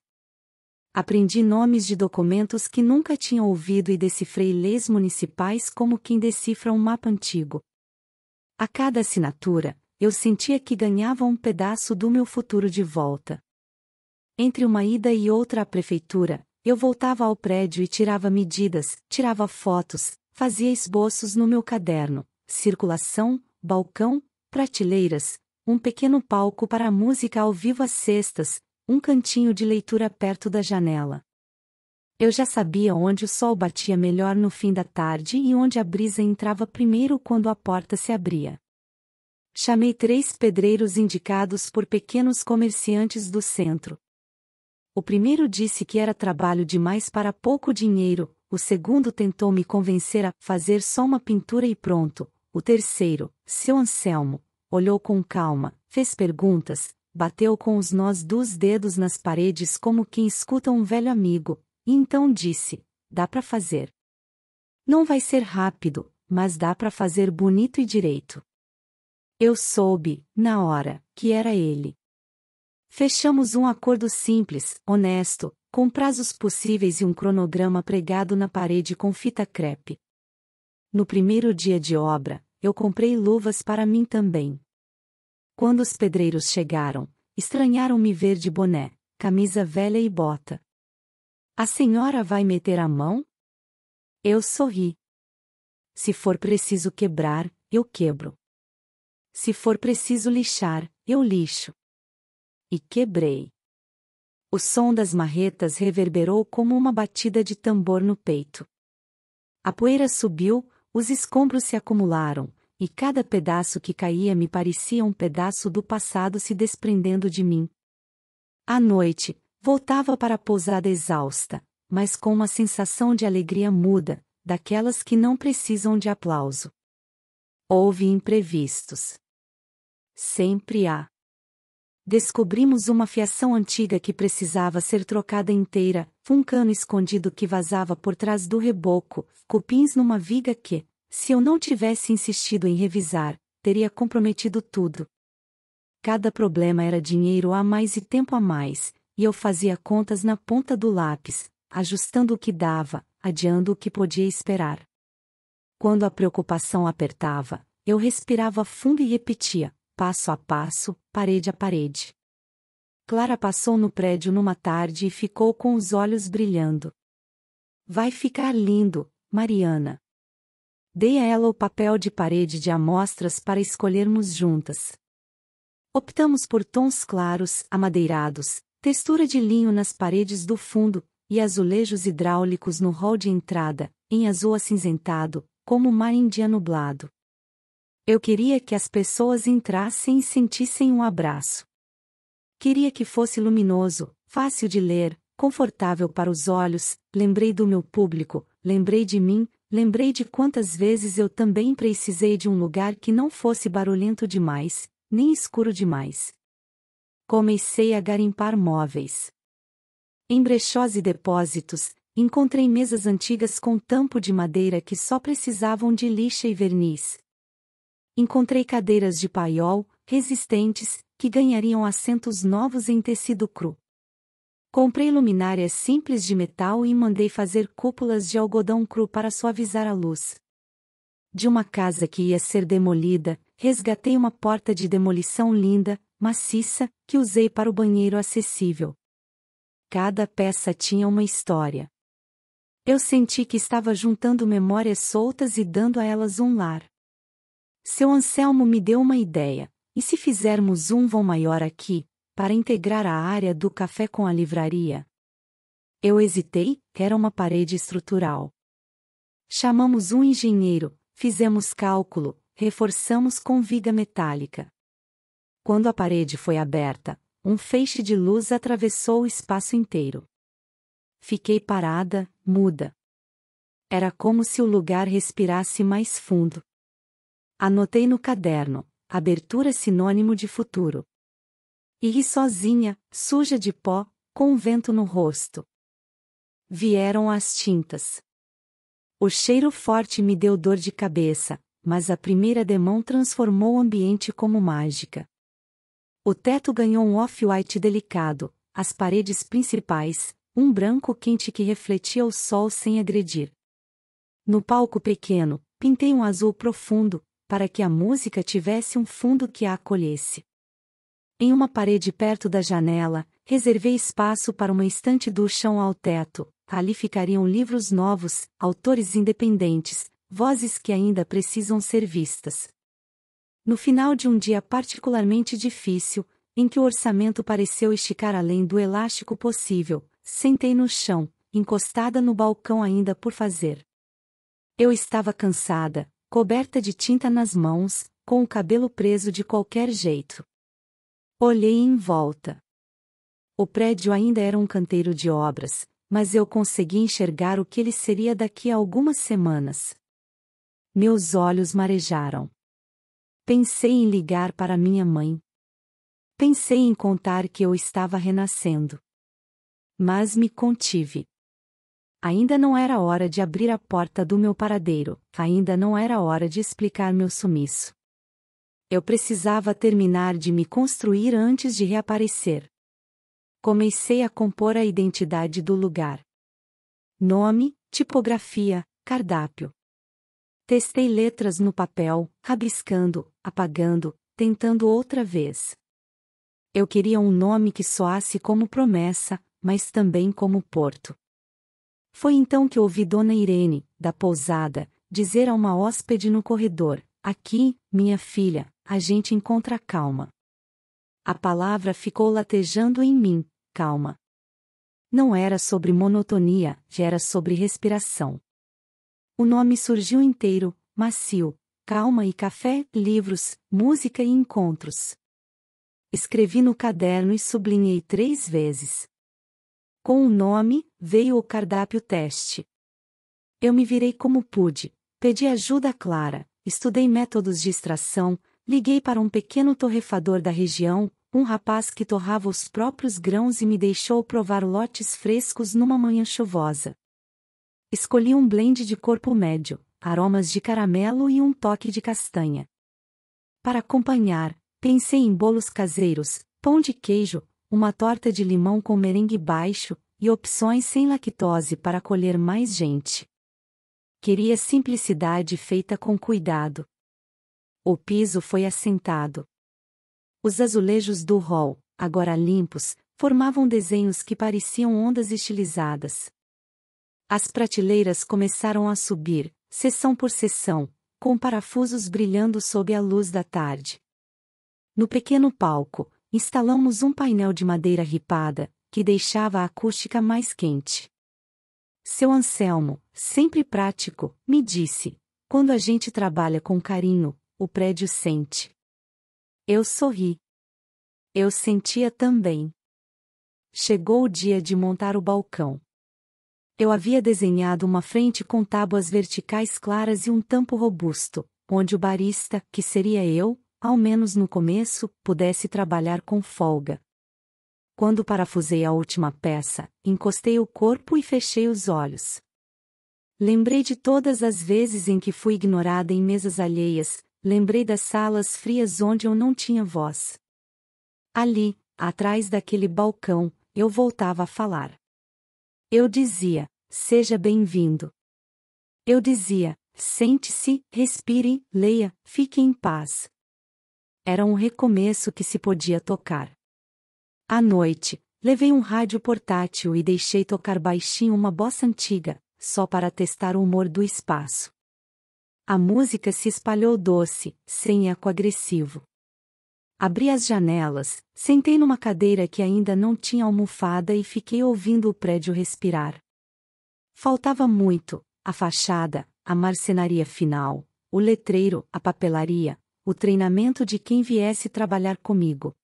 Aprendi nomes de documentos que nunca tinha ouvido e decifrei leis municipais como quem decifra um mapa antigo. A cada assinatura, eu sentia que ganhava um pedaço do meu futuro de volta. Entre uma ida e outra à prefeitura, eu voltava ao prédio e tirava medidas, tirava fotos, fazia esboços no meu caderno, circulação, balcão, prateleiras, um pequeno palco para a música ao vivo às sextas, um cantinho de leitura perto da janela. Eu já sabia onde o sol batia melhor no fim da tarde e onde a brisa entrava primeiro quando a porta se abria. Chamei 3 pedreiros indicados por pequenos comerciantes do centro. O primeiro disse que era trabalho demais para pouco dinheiro, o segundo tentou me convencer a fazer só uma pintura e pronto, O terceiro, seu Anselmo, olhou com calma, fez perguntas, bateu com os nós dos dedos nas paredes como quem escuta um velho amigo, e então disse: dá para fazer. Não vai ser rápido, mas dá para fazer bonito e direito. Eu soube, na hora, que era ele. Fechamos um acordo simples, honesto, com prazos possíveis e um cronograma pregado na parede com fita crepe. No primeiro dia de obra, eu comprei luvas para mim também. Quando os pedreiros chegaram, estranharam me ver de boné, camisa velha e bota. A senhora vai meter a mão? Eu sorri. Se for preciso quebrar, eu quebro. Se for preciso lixar, eu lixo. E quebrei. O som das marretas reverberou como uma batida de tambor no peito. A poeira subiu, os escombros se acumularam, e cada pedaço que caía me parecia um pedaço do passado se desprendendo de mim. À noite, voltava para a pousada exausta, mas com uma sensação de alegria muda, daquelas que não precisam de aplauso. Houve imprevistos. Sempre há. Descobrimos uma fiação antiga que precisava ser trocada inteira, um cano escondido que vazava por trás do reboco, cupins numa viga que, se eu não tivesse insistido em revisar, teria comprometido tudo. Cada problema era dinheiro a mais e tempo a mais, e eu fazia contas na ponta do lápis, ajustando o que dava, adiando o que podia esperar. Quando a preocupação apertava, eu respirava fundo e repetia: passo a passo, parede a parede. Clara passou no prédio numa tarde e ficou com os olhos brilhando. Vai ficar lindo, Mariana. Dei a ela o papel de parede de amostras para escolhermos juntas. Optamos por tons claros, amadeirados, textura de linho nas paredes do fundo, e azulejos hidráulicos no hall de entrada, em azul acinzentado, como o mar em dia nublado. Eu queria que as pessoas entrassem e sentissem um abraço. Queria que fosse luminoso, fácil de ler, confortável para os olhos. Lembrei do meu público, lembrei de mim, lembrei de quantas vezes eu também precisei de um lugar que não fosse barulhento demais, nem escuro demais. Comecei a garimpar móveis. Em brechós e depósitos, encontrei mesas antigas com tampo de madeira que só precisavam de lixa e verniz. Encontrei cadeiras de paiol, resistentes, que ganhariam assentos novos em tecido cru. Comprei luminárias simples de metal e mandei fazer cúpulas de algodão cru para suavizar a luz. De uma casa que ia ser demolida, resgatei uma porta de demolição linda, maciça, que usei para o banheiro acessível. Cada peça tinha uma história. Eu senti que estava juntando memórias soltas e dando a elas um lar. Seu Anselmo me deu uma ideia: e se fizermos um vão maior aqui, para integrar a área do café com a livraria? Eu hesitei, era uma parede estrutural. Chamamos um engenheiro, fizemos cálculo, reforçamos com viga metálica. Quando a parede foi aberta, um feixe de luz atravessou o espaço inteiro. Fiquei parada, muda. Era como se o lugar respirasse mais fundo. Anotei no caderno: abertura sinônimo de futuro. E ri sozinha, suja de pó, com um vento no rosto. Vieram as tintas. O cheiro forte me deu dor de cabeça, mas a primeira demão transformou o ambiente como mágica. O teto ganhou um off-white delicado, as paredes principais, um branco quente que refletia o sol sem agredir. No palco pequeno, pintei um azul profundo, para que a música tivesse um fundo que a acolhesse. Em uma parede perto da janela, reservei espaço para uma estante do chão ao teto. Ali ficariam livros novos, autores independentes, vozes que ainda precisam ser vistas. No final de um dia particularmente difícil, em que o orçamento pareceu esticar além do elástico possível, sentei no chão, encostada no balcão ainda por fazer. Eu estava cansada, coberta de tinta nas mãos, com o cabelo preso de qualquer jeito. Olhei em volta. O prédio ainda era um canteiro de obras, mas eu consegui enxergar o que ele seria daqui a algumas semanas. Meus olhos marejaram. Pensei em ligar para minha mãe. Pensei em contar que eu estava renascendo. Mas me contive. Ainda não era hora de abrir a porta do meu paradeiro, ainda não era hora de explicar meu sumiço. Eu precisava terminar de me construir antes de reaparecer. Comecei a compor a identidade do lugar. Nome, tipografia, cardápio. Testei letras no papel, rabiscando, apagando, tentando outra vez. Eu queria um nome que soasse como promessa, mas também como porto. Foi então que ouvi Dona Irene, da pousada, dizer a uma hóspede no corredor: "Aqui, minha filha, a gente encontra calma." A palavra ficou latejando em mim, calma. Não era sobre monotonia, era sobre respiração. O nome surgiu inteiro, macio: calma e café, livros, música e encontros. Escrevi no caderno e sublinhei 3 vezes. Com o nome, veio o cardápio teste. Eu me virei como pude, pedi ajuda a Clara, estudei métodos de extração, liguei para um pequeno torrefador da região, um rapaz que torrava os próprios grãos e me deixou provar lotes frescos numa manhã chuvosa. Escolhi um blend de corpo médio, aromas de caramelo e um toque de castanha. Para acompanhar, pensei em bolos caseiros, pão de queijo, uma torta de limão com merengue baixo, e opções sem lactose para acolher mais gente. Queria simplicidade feita com cuidado. O piso foi assentado. Os azulejos do hall, agora limpos, formavam desenhos que pareciam ondas estilizadas. As prateleiras começaram a subir, seção por seção, com parafusos brilhando sob a luz da tarde. No pequeno palco, instalamos um painel de madeira ripada, que deixava a acústica mais quente. Seu Anselmo, sempre prático, me disse: "Quando a gente trabalha com carinho, o prédio sente." Eu sorri. Eu sentia também. Chegou o dia de montar o balcão. Eu havia desenhado uma frente com tábuas verticais claras e um tampo robusto, onde o barista, que seria eu, ao menos no começo, pudesse trabalhar com folga. Quando parafusei a última peça, encostei o corpo e fechei os olhos. Lembrei de todas as vezes em que fui ignorada em mesas alheias, lembrei das salas frias onde eu não tinha voz. Ali, atrás daquele balcão, eu voltava a falar. Eu dizia: "Seja bem-vindo." Eu dizia: "Sente-se, respire, leia, fique em paz." Era um recomeço que se podia tocar. À noite, levei um rádio portátil e deixei tocar baixinho uma bossa antiga, só para testar o humor do espaço. A música se espalhou doce, sem eco agressivo. Abri as janelas, sentei numa cadeira que ainda não tinha almofada e fiquei ouvindo o prédio respirar. Faltava muito: a fachada, a marcenaria final, o letreiro, a papelaria, o treinamento de quem viesse trabalhar comigo.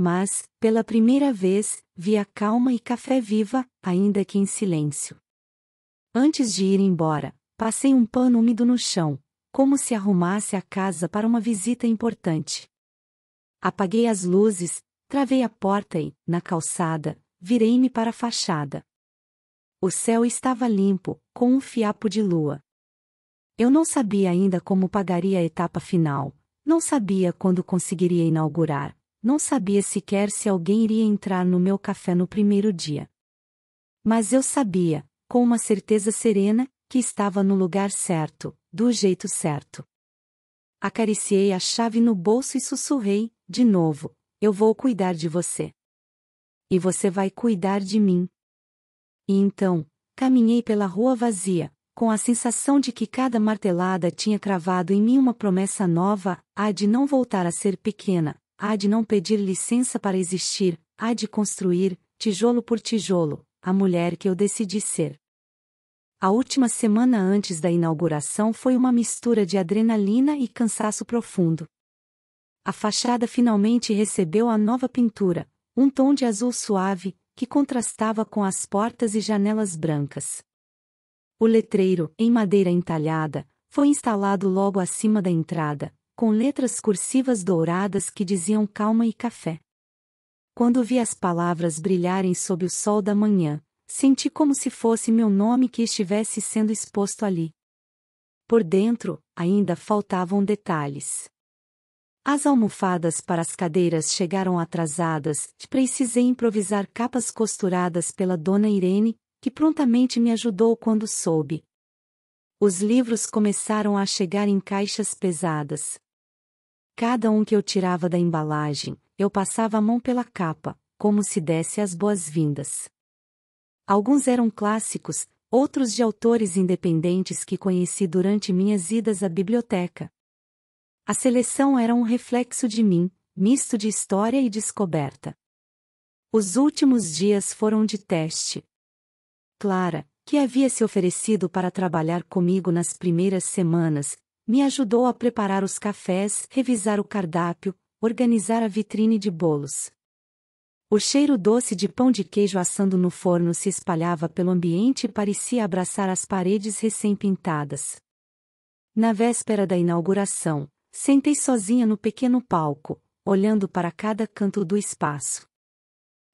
Mas, pela primeira vez, via calma e café viva, ainda que em silêncio. Antes de ir embora, passei um pano úmido no chão, como se arrumasse a casa para uma visita importante. Apaguei as luzes, travei a porta e, na calçada, virei-me para a fachada. O céu estava limpo, com um fiapo de lua. Eu não sabia ainda como pagaria a etapa final, não sabia quando conseguiria inaugurar. Não sabia sequer se alguém iria entrar no meu café no primeiro dia. Mas eu sabia, com uma certeza serena, que estava no lugar certo, do jeito certo. Acariciei a chave no bolso e sussurrei, de novo: "Eu vou cuidar de você. E você vai cuidar de mim." E então, caminhei pela rua vazia, com a sensação de que cada martelada tinha cravado em mim uma promessa nova: há de não voltar a ser pequena. Há de não pedir licença para existir, há de construir, tijolo por tijolo, a mulher que eu decidi ser. A última semana antes da inauguração foi uma mistura de adrenalina e cansaço profundo. A fachada finalmente recebeu a nova pintura, um tom de azul suave, que contrastava com as portas e janelas brancas. O letreiro, em madeira entalhada, foi instalado logo acima da entrada, com letras cursivas douradas que diziam calma e café. Quando vi as palavras brilharem sob o sol da manhã, senti como se fosse meu nome que estivesse sendo exposto ali. Por dentro, ainda faltavam detalhes. As almofadas para as cadeiras chegaram atrasadas, precisei improvisar capas costuradas pela dona Irene, que prontamente me ajudou quando soube. Os livros começaram a chegar em caixas pesadas. Cada um que eu tirava da embalagem, eu passava a mão pela capa, como se desse as boas-vindas. Alguns eram clássicos, outros de autores independentes que conheci durante minhas idas à biblioteca. A seleção era um reflexo de mim, misto de história e descoberta. Os últimos dias foram de teste. Clara, que havia se oferecido para trabalhar comigo nas primeiras semanas, me ajudou a preparar os cafés, revisar o cardápio, organizar a vitrine de bolos. O cheiro doce de pão de queijo assando no forno se espalhava pelo ambiente e parecia abraçar as paredes recém-pintadas. Na véspera da inauguração, sentei sozinha no pequeno palco, olhando para cada canto do espaço.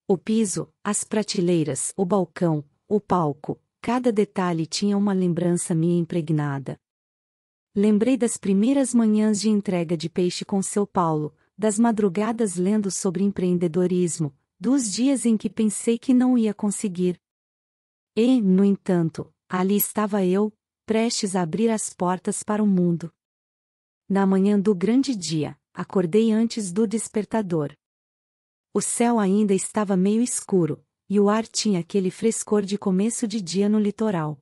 O piso, as prateleiras, o balcão, o palco, cada detalhe tinha uma lembrança minha impregnada. Lembrei das primeiras manhãs de entrega de peixe com seu Paulo, das madrugadas lendo sobre empreendedorismo, dos dias em que pensei que não ia conseguir. E, no entanto, ali estava eu, prestes a abrir as portas para o mundo. Na manhã do grande dia, acordei antes do despertador. O céu ainda estava meio escuro, e o ar tinha aquele frescor de começo de dia no litoral.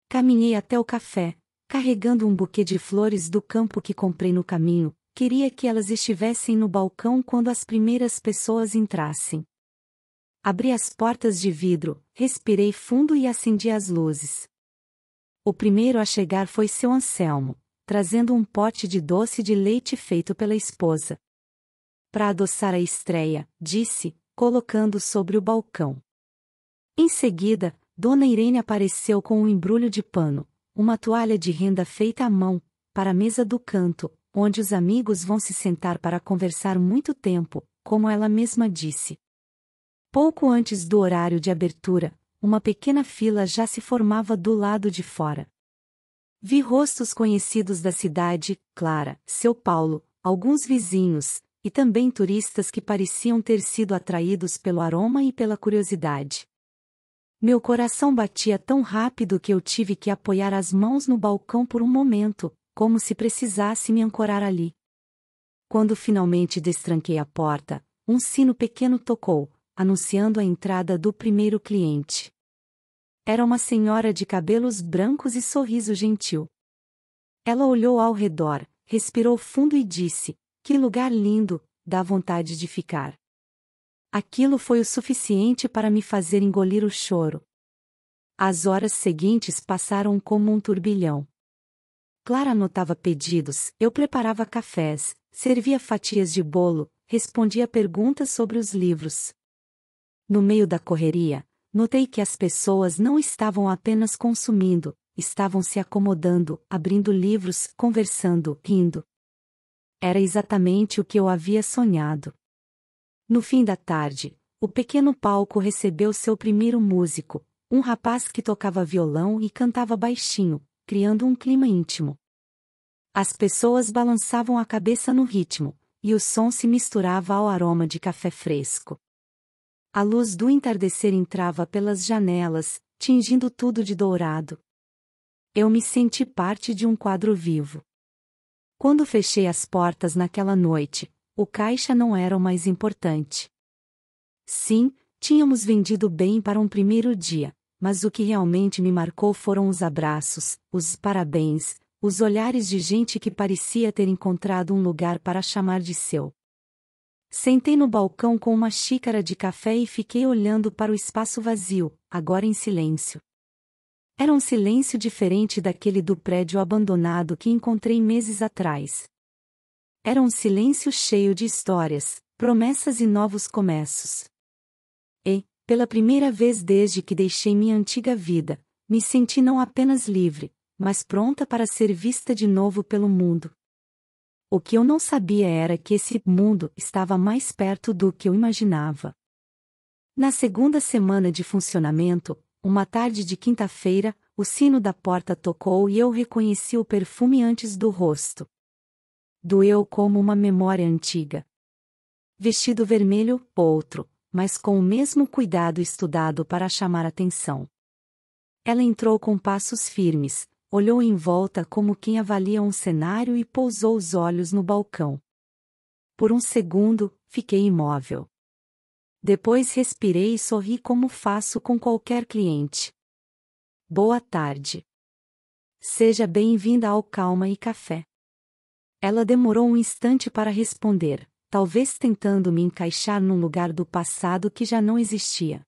Caminhei até o café, carregando um buquê de flores do campo que comprei no caminho. Queria que elas estivessem no balcão quando as primeiras pessoas entrassem. Abri as portas de vidro, respirei fundo e acendi as luzes. O primeiro a chegar foi seu Anselmo, trazendo um pote de doce de leite feito pela esposa. Para adoçar a estreia, disse, colocando sobre o balcão. Em seguida, Dona Irene apareceu com um embrulho de pano, uma toalha de renda feita à mão, para a mesa do canto, onde os amigos vão se sentar para conversar muito tempo, como ela mesma disse. Pouco antes do horário de abertura, uma pequena fila já se formava do lado de fora. Vi rostos conhecidos da cidade, Clara, seu Paulo, alguns vizinhos, e também turistas que pareciam ter sido atraídos pelo aroma e pela curiosidade. Meu coração batia tão rápido que eu tive que apoiar as mãos no balcão por um momento, como se precisasse me ancorar ali. Quando finalmente destranquei a porta, um sino pequeno tocou, anunciando a entrada do primeiro cliente. Era uma senhora de cabelos brancos e sorriso gentil. Ela olhou ao redor, respirou fundo e disse: "Que lugar lindo, dá vontade de ficar." Aquilo foi o suficiente para me fazer engolir o choro. As horas seguintes passaram como um turbilhão. Clara anotava pedidos, eu preparava cafés, servia fatias de bolo, respondia perguntas sobre os livros. No meio da correria, notei que as pessoas não estavam apenas consumindo, estavam se acomodando, abrindo livros, conversando, rindo. Era exatamente o que eu havia sonhado. No fim da tarde, o pequeno palco recebeu seu primeiro músico, um rapaz que tocava violão e cantava baixinho, criando um clima íntimo. As pessoas balançavam a cabeça no ritmo, e o som se misturava ao aroma de café fresco. A luz do entardecer entrava pelas janelas, tingindo tudo de dourado. Eu me senti parte de um quadro vivo. Quando fechei as portas naquela noite, o caixa não era o mais importante. Sim, tínhamos vendido bem para um primeiro dia, mas o que realmente me marcou foram os abraços, os parabéns, os olhares de gente que parecia ter encontrado um lugar para chamar de seu. Sentei no balcão com uma xícara de café e fiquei olhando para o espaço vazio, agora em silêncio. Era um silêncio diferente daquele do prédio abandonado que encontrei meses atrás. Era um silêncio cheio de histórias, promessas e novos começos. E, pela primeira vez desde que deixei minha antiga vida, me senti não apenas livre, mas pronta para ser vista de novo pelo mundo. O que eu não sabia era que esse mundo estava mais perto do que eu imaginava. Na segunda semana de funcionamento, uma tarde de quinta-feira, o sino da porta tocou e eu reconheci o perfume antes do rosto. Doeu como uma memória antiga. Vestido vermelho, outro, mas com o mesmo cuidado estudado para chamar atenção. Ela entrou com passos firmes, olhou em volta como quem avalia um cenário e pousou os olhos no balcão. Por um segundo, fiquei imóvel. Depois respirei e sorri como faço com qualquer cliente. Boa tarde. Seja bem-vinda ao Calma e Café. Ela demorou um instante para responder, talvez tentando me encaixar num lugar do passado que já não existia.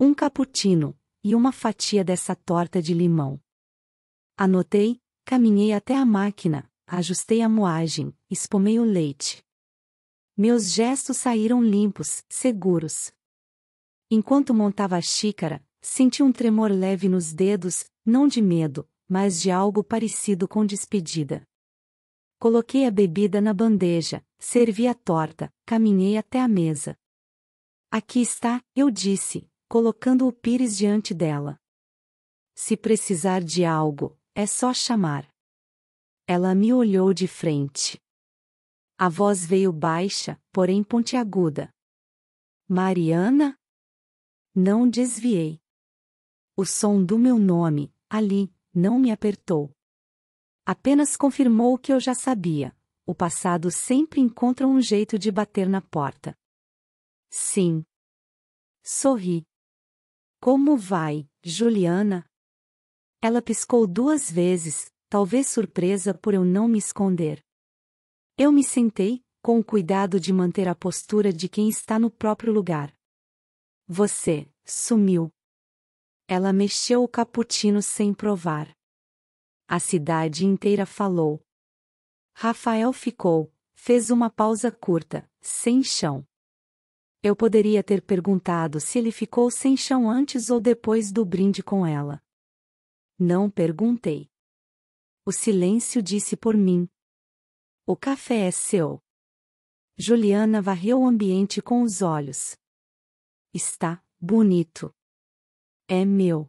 Um cappuccino, e uma fatia dessa torta de limão. Anotei, caminhei até a máquina, ajustei a moagem, espumei o leite. Meus gestos saíram limpos, seguros. Enquanto montava a xícara, senti um tremor leve nos dedos, não de medo, mas de algo parecido com despedida. Coloquei a bebida na bandeja, servi a torta, caminhei até a mesa. Aqui está, eu disse, colocando o pires diante dela. Se precisar de algo, é só chamar. Ela me olhou de frente. A voz veio baixa, porém pontiaguda. Mariana? Não desviei. O som do meu nome, ali, não me apertou. Apenas confirmou o que eu já sabia. O passado sempre encontra um jeito de bater na porta. Sim. Sorri. Como vai, Juliana? Ela piscou 2 vezes, talvez surpresa por eu não me esconder. Eu me sentei, com o cuidado de manter a postura de quem está no próprio lugar. Você sumiu. Ela mexeu o cappuccino sem provar. A cidade inteira falou. Rafael ficou, fez uma pausa curta, sem chão. Eu poderia ter perguntado se ele ficou sem chão antes ou depois do brinde com ela. Não perguntei. O silêncio disse por mim. O café é seu. Juliana varreu o ambiente com os olhos. Está bonito. É meu.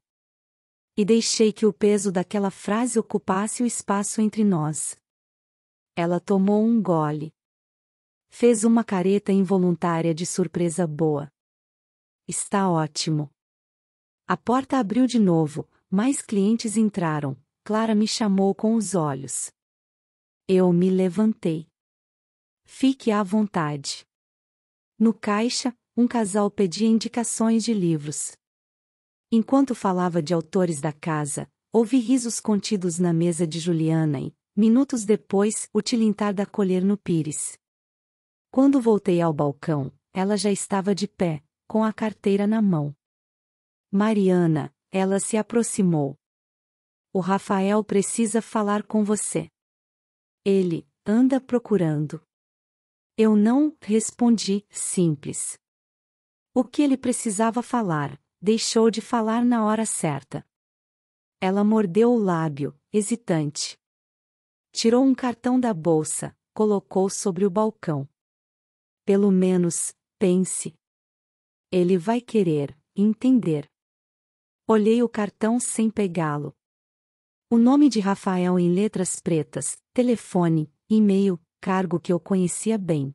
E deixei que o peso daquela frase ocupasse o espaço entre nós. Ela tomou um gole. Fez uma careta involuntária de surpresa boa. Está ótimo. A porta abriu de novo, mais clientes entraram. Clara me chamou com os olhos. Eu me levantei. Fique à vontade. No caixa, um casal pedia indicações de livros. Enquanto falava de autores da casa, ouvi risos contidos na mesa de Juliana e, minutos depois, o tilintar da colher no pires. Quando voltei ao balcão, ela já estava de pé, com a carteira na mão. Mariana, ela se aproximou. O Rafael precisa falar com você. Ele anda procurando. Eu não respondi, simples. O que ele precisava falar, deixou de falar na hora certa. Ela mordeu o lábio, hesitante. Tirou um cartão da bolsa, colocou sobre o balcão. Pelo menos, pense. Ele vai querer entender. Olhei o cartão sem pegá-lo. O nome de Rafael em letras pretas, telefone, e-mail, cargo que eu conhecia bem.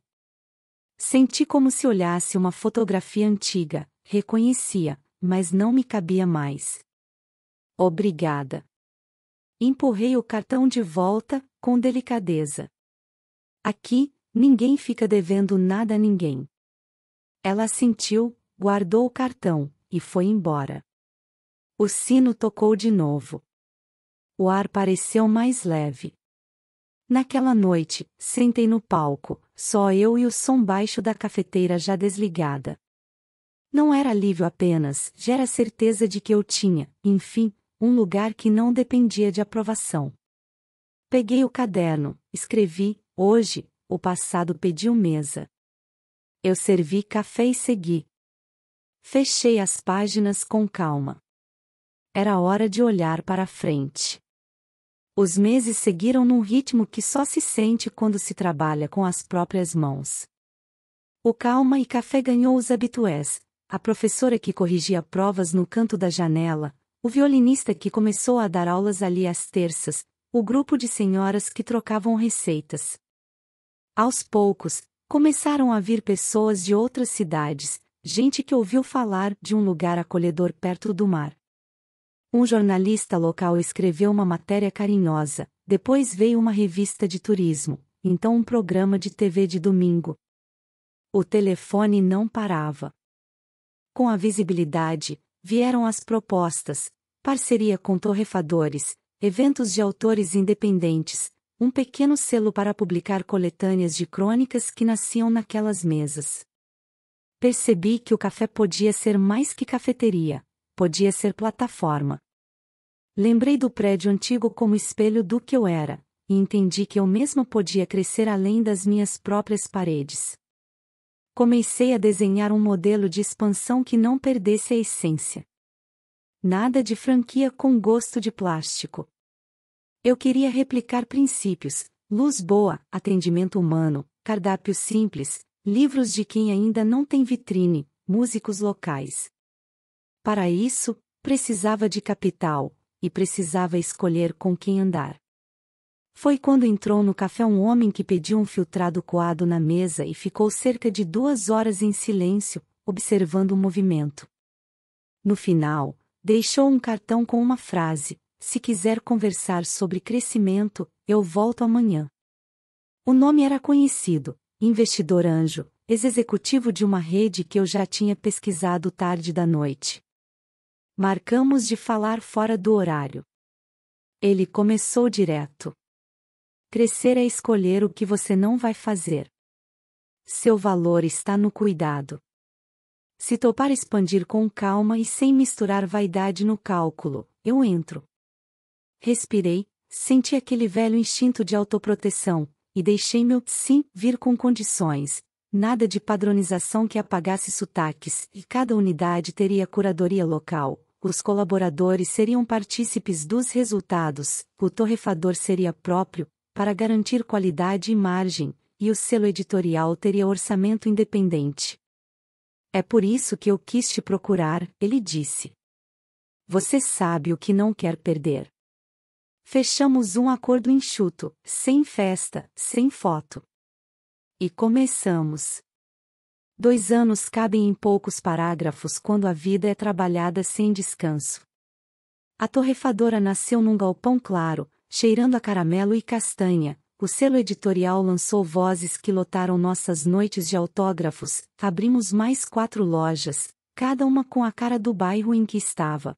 Senti como se olhasse uma fotografia antiga, reconhecia, mas não me cabia mais. Obrigada. Empurrei o cartão de volta, com delicadeza. Aqui, ninguém fica devendo nada a ninguém. Ela assentiu, guardou o cartão, e foi embora. O sino tocou de novo. O ar pareceu mais leve. Naquela noite, sentei no palco, só eu e o som baixo da cafeteira já desligada. Não era alívio apenas, já era certeza de que eu tinha, enfim, um lugar que não dependia de aprovação. Peguei o caderno, escrevi, hoje, o passado pediu mesa. Eu servi café e segui. Fechei as páginas com calma. Era hora de olhar para a frente. Os meses seguiram num ritmo que só se sente quando se trabalha com as próprias mãos. O Calma e Café ganhou os habitués, a professora que corrigia provas no canto da janela, o violinista que começou a dar aulas ali às terças, o grupo de senhoras que trocavam receitas. Aos poucos, começaram a vir pessoas de outras cidades, gente que ouviu falar de um lugar acolhedor perto do mar. Um jornalista local escreveu uma matéria carinhosa, depois veio uma revista de turismo, então um programa de TV de domingo. O telefone não parava. Com a visibilidade, vieram as propostas, parceria com torrefadores, eventos de autores independentes, um pequeno selo para publicar coletâneas de crônicas que nasciam naquelas mesas. Percebi que o café podia ser mais que cafeteria, podia ser plataforma. Lembrei do prédio antigo como espelho do que eu era, e entendi que eu mesma podia crescer além das minhas próprias paredes. Comecei a desenhar um modelo de expansão que não perdesse a essência. Nada de franquia com gosto de plástico. Eu queria replicar princípios, luz boa, atendimento humano, cardápio simples, livros de quem ainda não tem vitrine, músicos locais. Para isso, precisava de capital, e precisava escolher com quem andar. Foi quando entrou no café um homem que pediu um filtrado coado na mesa e ficou cerca de 2 horas em silêncio, observando o movimento. No final, deixou um cartão com uma frase: "Se quiser conversar sobre crescimento, eu volto amanhã." O nome era conhecido, investidor anjo, ex-executivo de uma rede que eu já tinha pesquisado tarde da noite. Marcamos de falar fora do horário. Ele começou direto. Crescer é escolher o que você não vai fazer. Seu valor está no cuidado. Se topar expandir com calma e sem misturar vaidade no cálculo, eu entro. Respirei, senti aquele velho instinto de autoproteção, e deixei meu sim vir com condições, nada de padronização que apagasse sotaques, e cada unidade teria curadoria local. Os colaboradores seriam partícipes dos resultados, o torrefador seria próprio, para garantir qualidade e margem, e o selo editorial teria orçamento independente. "É por isso que eu quis te procurar", ele disse. "Você sabe o que não quer perder." Fechamos um acordo enxuto, sem festa, sem foto. E começamos. 2 anos cabem em poucos parágrafos quando a vida é trabalhada sem descanso. A torrefadora nasceu num galpão claro, cheirando a caramelo e castanha. O selo editorial lançou vozes que lotaram nossas noites de autógrafos. Abrimos mais 4 lojas, cada uma com a cara do bairro em que estava.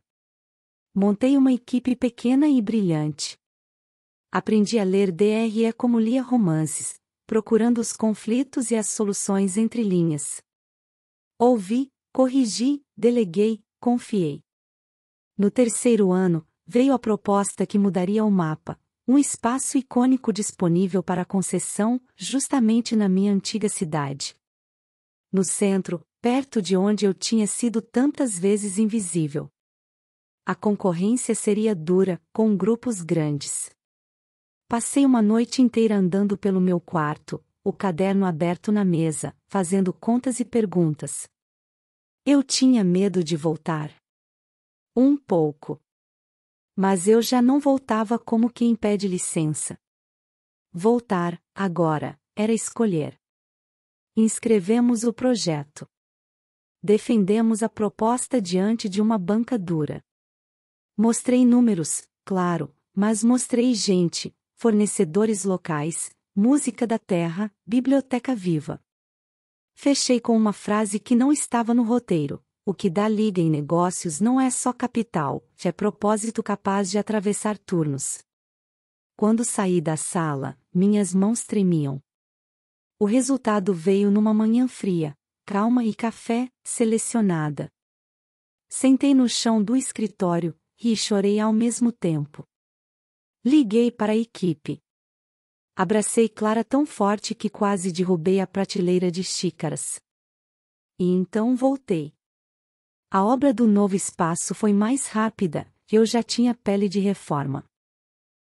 Montei uma equipe pequena e brilhante. Aprendi a ler DRE como lia romances, procurando os conflitos e as soluções entre linhas. Ouvi, corrigi, deleguei, confiei. No 3º ano, veio a proposta que mudaria o mapa, um espaço icônico disponível para concessão, justamente na minha antiga cidade. No centro, perto de onde eu tinha sido tantas vezes invisível. A concorrência seria dura, com grupos grandes. Passei uma noite inteira andando pelo meu quarto, o caderno aberto na mesa, fazendo contas e perguntas. Eu tinha medo de voltar. Um pouco. Mas eu já não voltava como quem pede licença. Voltar, agora, era escolher. Inscrevemos o projeto. Defendemos a proposta diante de uma banca dura. Mostrei números, claro, mas mostrei gente, fornecedores locais, música da terra, biblioteca viva. Fechei com uma frase que não estava no roteiro: o que dá liga em negócios não é só capital, é propósito capaz de atravessar turnos. Quando saí da sala, minhas mãos tremiam. O resultado veio numa manhã fria, calma e café, selecionada. Sentei no chão do escritório, ri e chorei ao mesmo tempo. Liguei para a equipe. Abracei Clara tão forte que quase derrubei a prateleira de xícaras. E então voltei. A obra do novo espaço foi mais rápida, eu já tinha pele de reforma.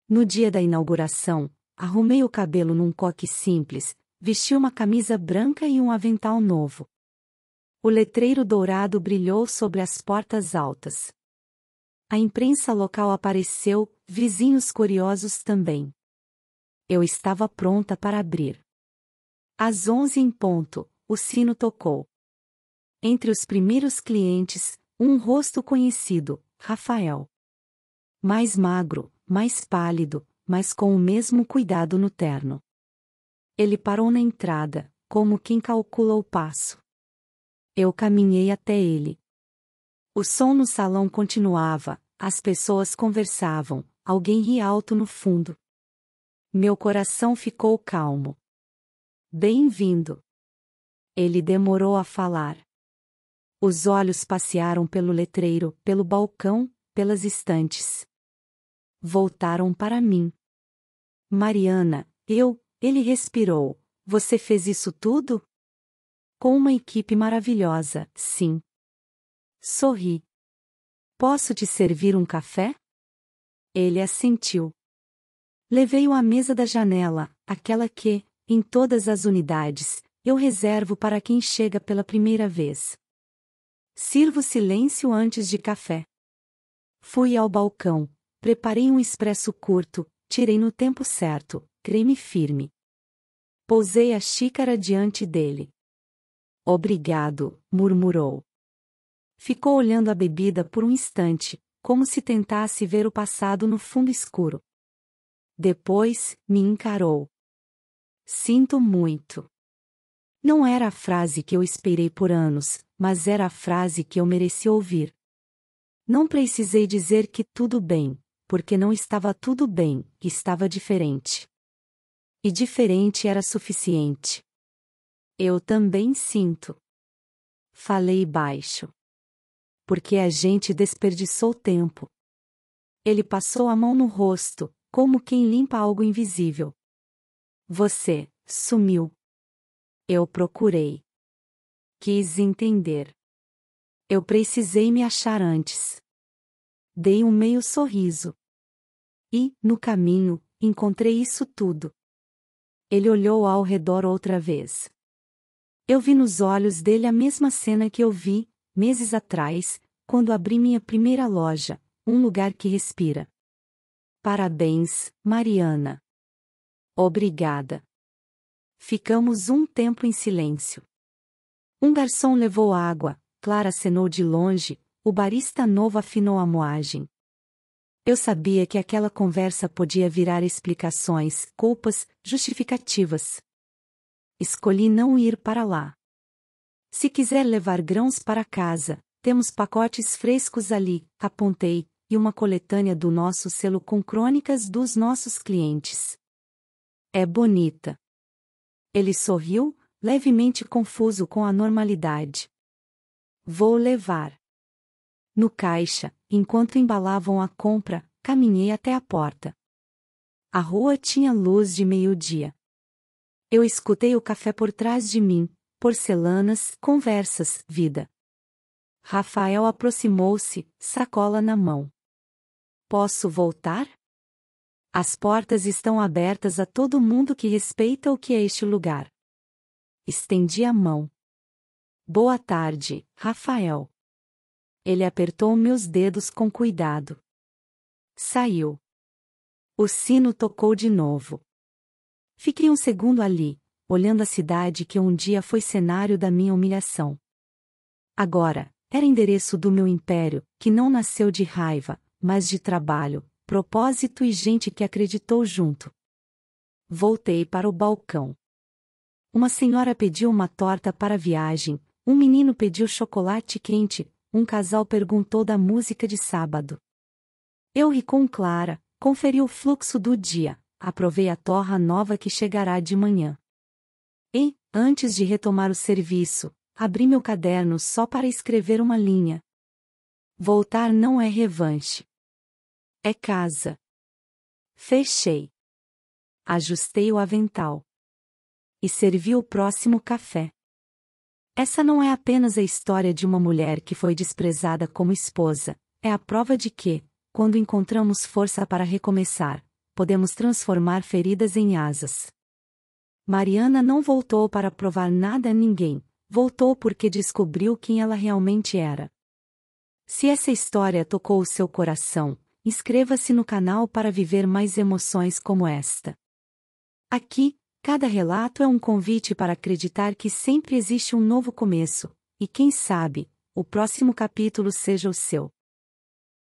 No dia da inauguração, arrumei o cabelo num coque simples, vesti uma camisa branca e um avental novo. O letreiro dourado brilhou sobre as portas altas. A imprensa local apareceu, vizinhos curiosos também. Eu estava pronta para abrir. Às 11 em ponto, o sino tocou. Entre os primeiros clientes, um rosto conhecido, Rafael. Mais magro, mais pálido, mas com o mesmo cuidado no terno. Ele parou na entrada, como quem calcula o passo. Eu caminhei até ele. O som no salão continuava, as pessoas conversavam, alguém ria alto no fundo. Meu coração ficou calmo. Bem-vindo. Ele demorou a falar. Os olhos passearam pelo letreiro, pelo balcão, pelas estantes. Voltaram para mim. Mariana, ele respirou. Você fez isso tudo? Com uma equipe maravilhosa, sim. Sorri. Posso te servir um café? Ele assentiu. Levei-o à mesa da janela, aquela que, em todas as unidades, eu reservo para quem chega pela primeira vez. Sirvo silêncio antes de café. Fui ao balcão, preparei um expresso curto, tirei no tempo certo, creme firme. Pousei a xícara diante dele. Obrigado, murmurou. Ficou olhando a bebida por um instante, como se tentasse ver o passado no fundo escuro. Depois, me encarou. Sinto muito. Não era a frase que eu esperei por anos, mas era a frase que eu mereci ouvir. Não precisei dizer que tudo bem, porque não estava tudo bem, estava diferente. E diferente era suficiente. Eu também sinto. Falei baixo. Porque a gente desperdiçou tempo. Ele passou a mão no rosto, como quem limpa algo invisível. Você sumiu. Eu procurei. Quis entender. Eu precisei me achar antes. Dei um meio sorriso. E, no caminho, encontrei isso tudo. Ele olhou ao redor outra vez. Eu vi nos olhos dele a mesma cena que eu vi, meses atrás, quando abri minha primeira loja, um lugar que respira. Parabéns, Mariana. Obrigada. Ficamos um tempo em silêncio. Um garçom levou água, Clara acenou de longe, o barista novo afinou a moagem. Eu sabia que aquela conversa podia virar explicações, culpas, justificativas. Escolhi não ir para lá. Se quiser levar grãos para casa, temos pacotes frescos ali, apontei, e uma coletânea do nosso selo com crônicas dos nossos clientes. É bonita. Ele sorriu, levemente confuso com a normalidade. Vou levar. No caixa, enquanto embalavam a compra, caminhei até a porta. A rua tinha luz de meio-dia. Eu escutei o café por trás de mim, porcelanas, conversas, vida. Rafael aproximou-se, sacola na mão. Posso voltar? As portas estão abertas a todo mundo que respeita o que é este lugar. Estendi a mão. Boa tarde, Rafael. Ele apertou meus dedos com cuidado. Saiu. O sino tocou de novo. Fiquei um segundo ali, olhando a cidade que um dia foi cenário da minha humilhação. Agora, era endereço do meu império, que não nasceu de raiva, mas de trabalho, propósito e gente que acreditou junto. Voltei para o balcão. Uma senhora pediu uma torta para a viagem, um menino pediu chocolate quente, um casal perguntou da música de sábado. Eu ri com Clara, conferi o fluxo do dia, aprovei a torra nova que chegará de manhã. E, antes de retomar o serviço, abri meu caderno só para escrever uma linha. Voltar não é revanche. É casa. Fechei. Ajustei o avental. E servi o próximo café. Essa não é apenas a história de uma mulher que foi desprezada como esposa, é a prova de que, quando encontramos força para recomeçar, podemos transformar feridas em asas. Mariana não voltou para provar nada a ninguém, voltou porque descobriu quem ela realmente era. Se essa história tocou o seu coração, inscreva-se no canal para viver mais emoções como esta. Aqui, cada relato é um convite para acreditar que sempre existe um novo começo, e quem sabe, o próximo capítulo seja o seu.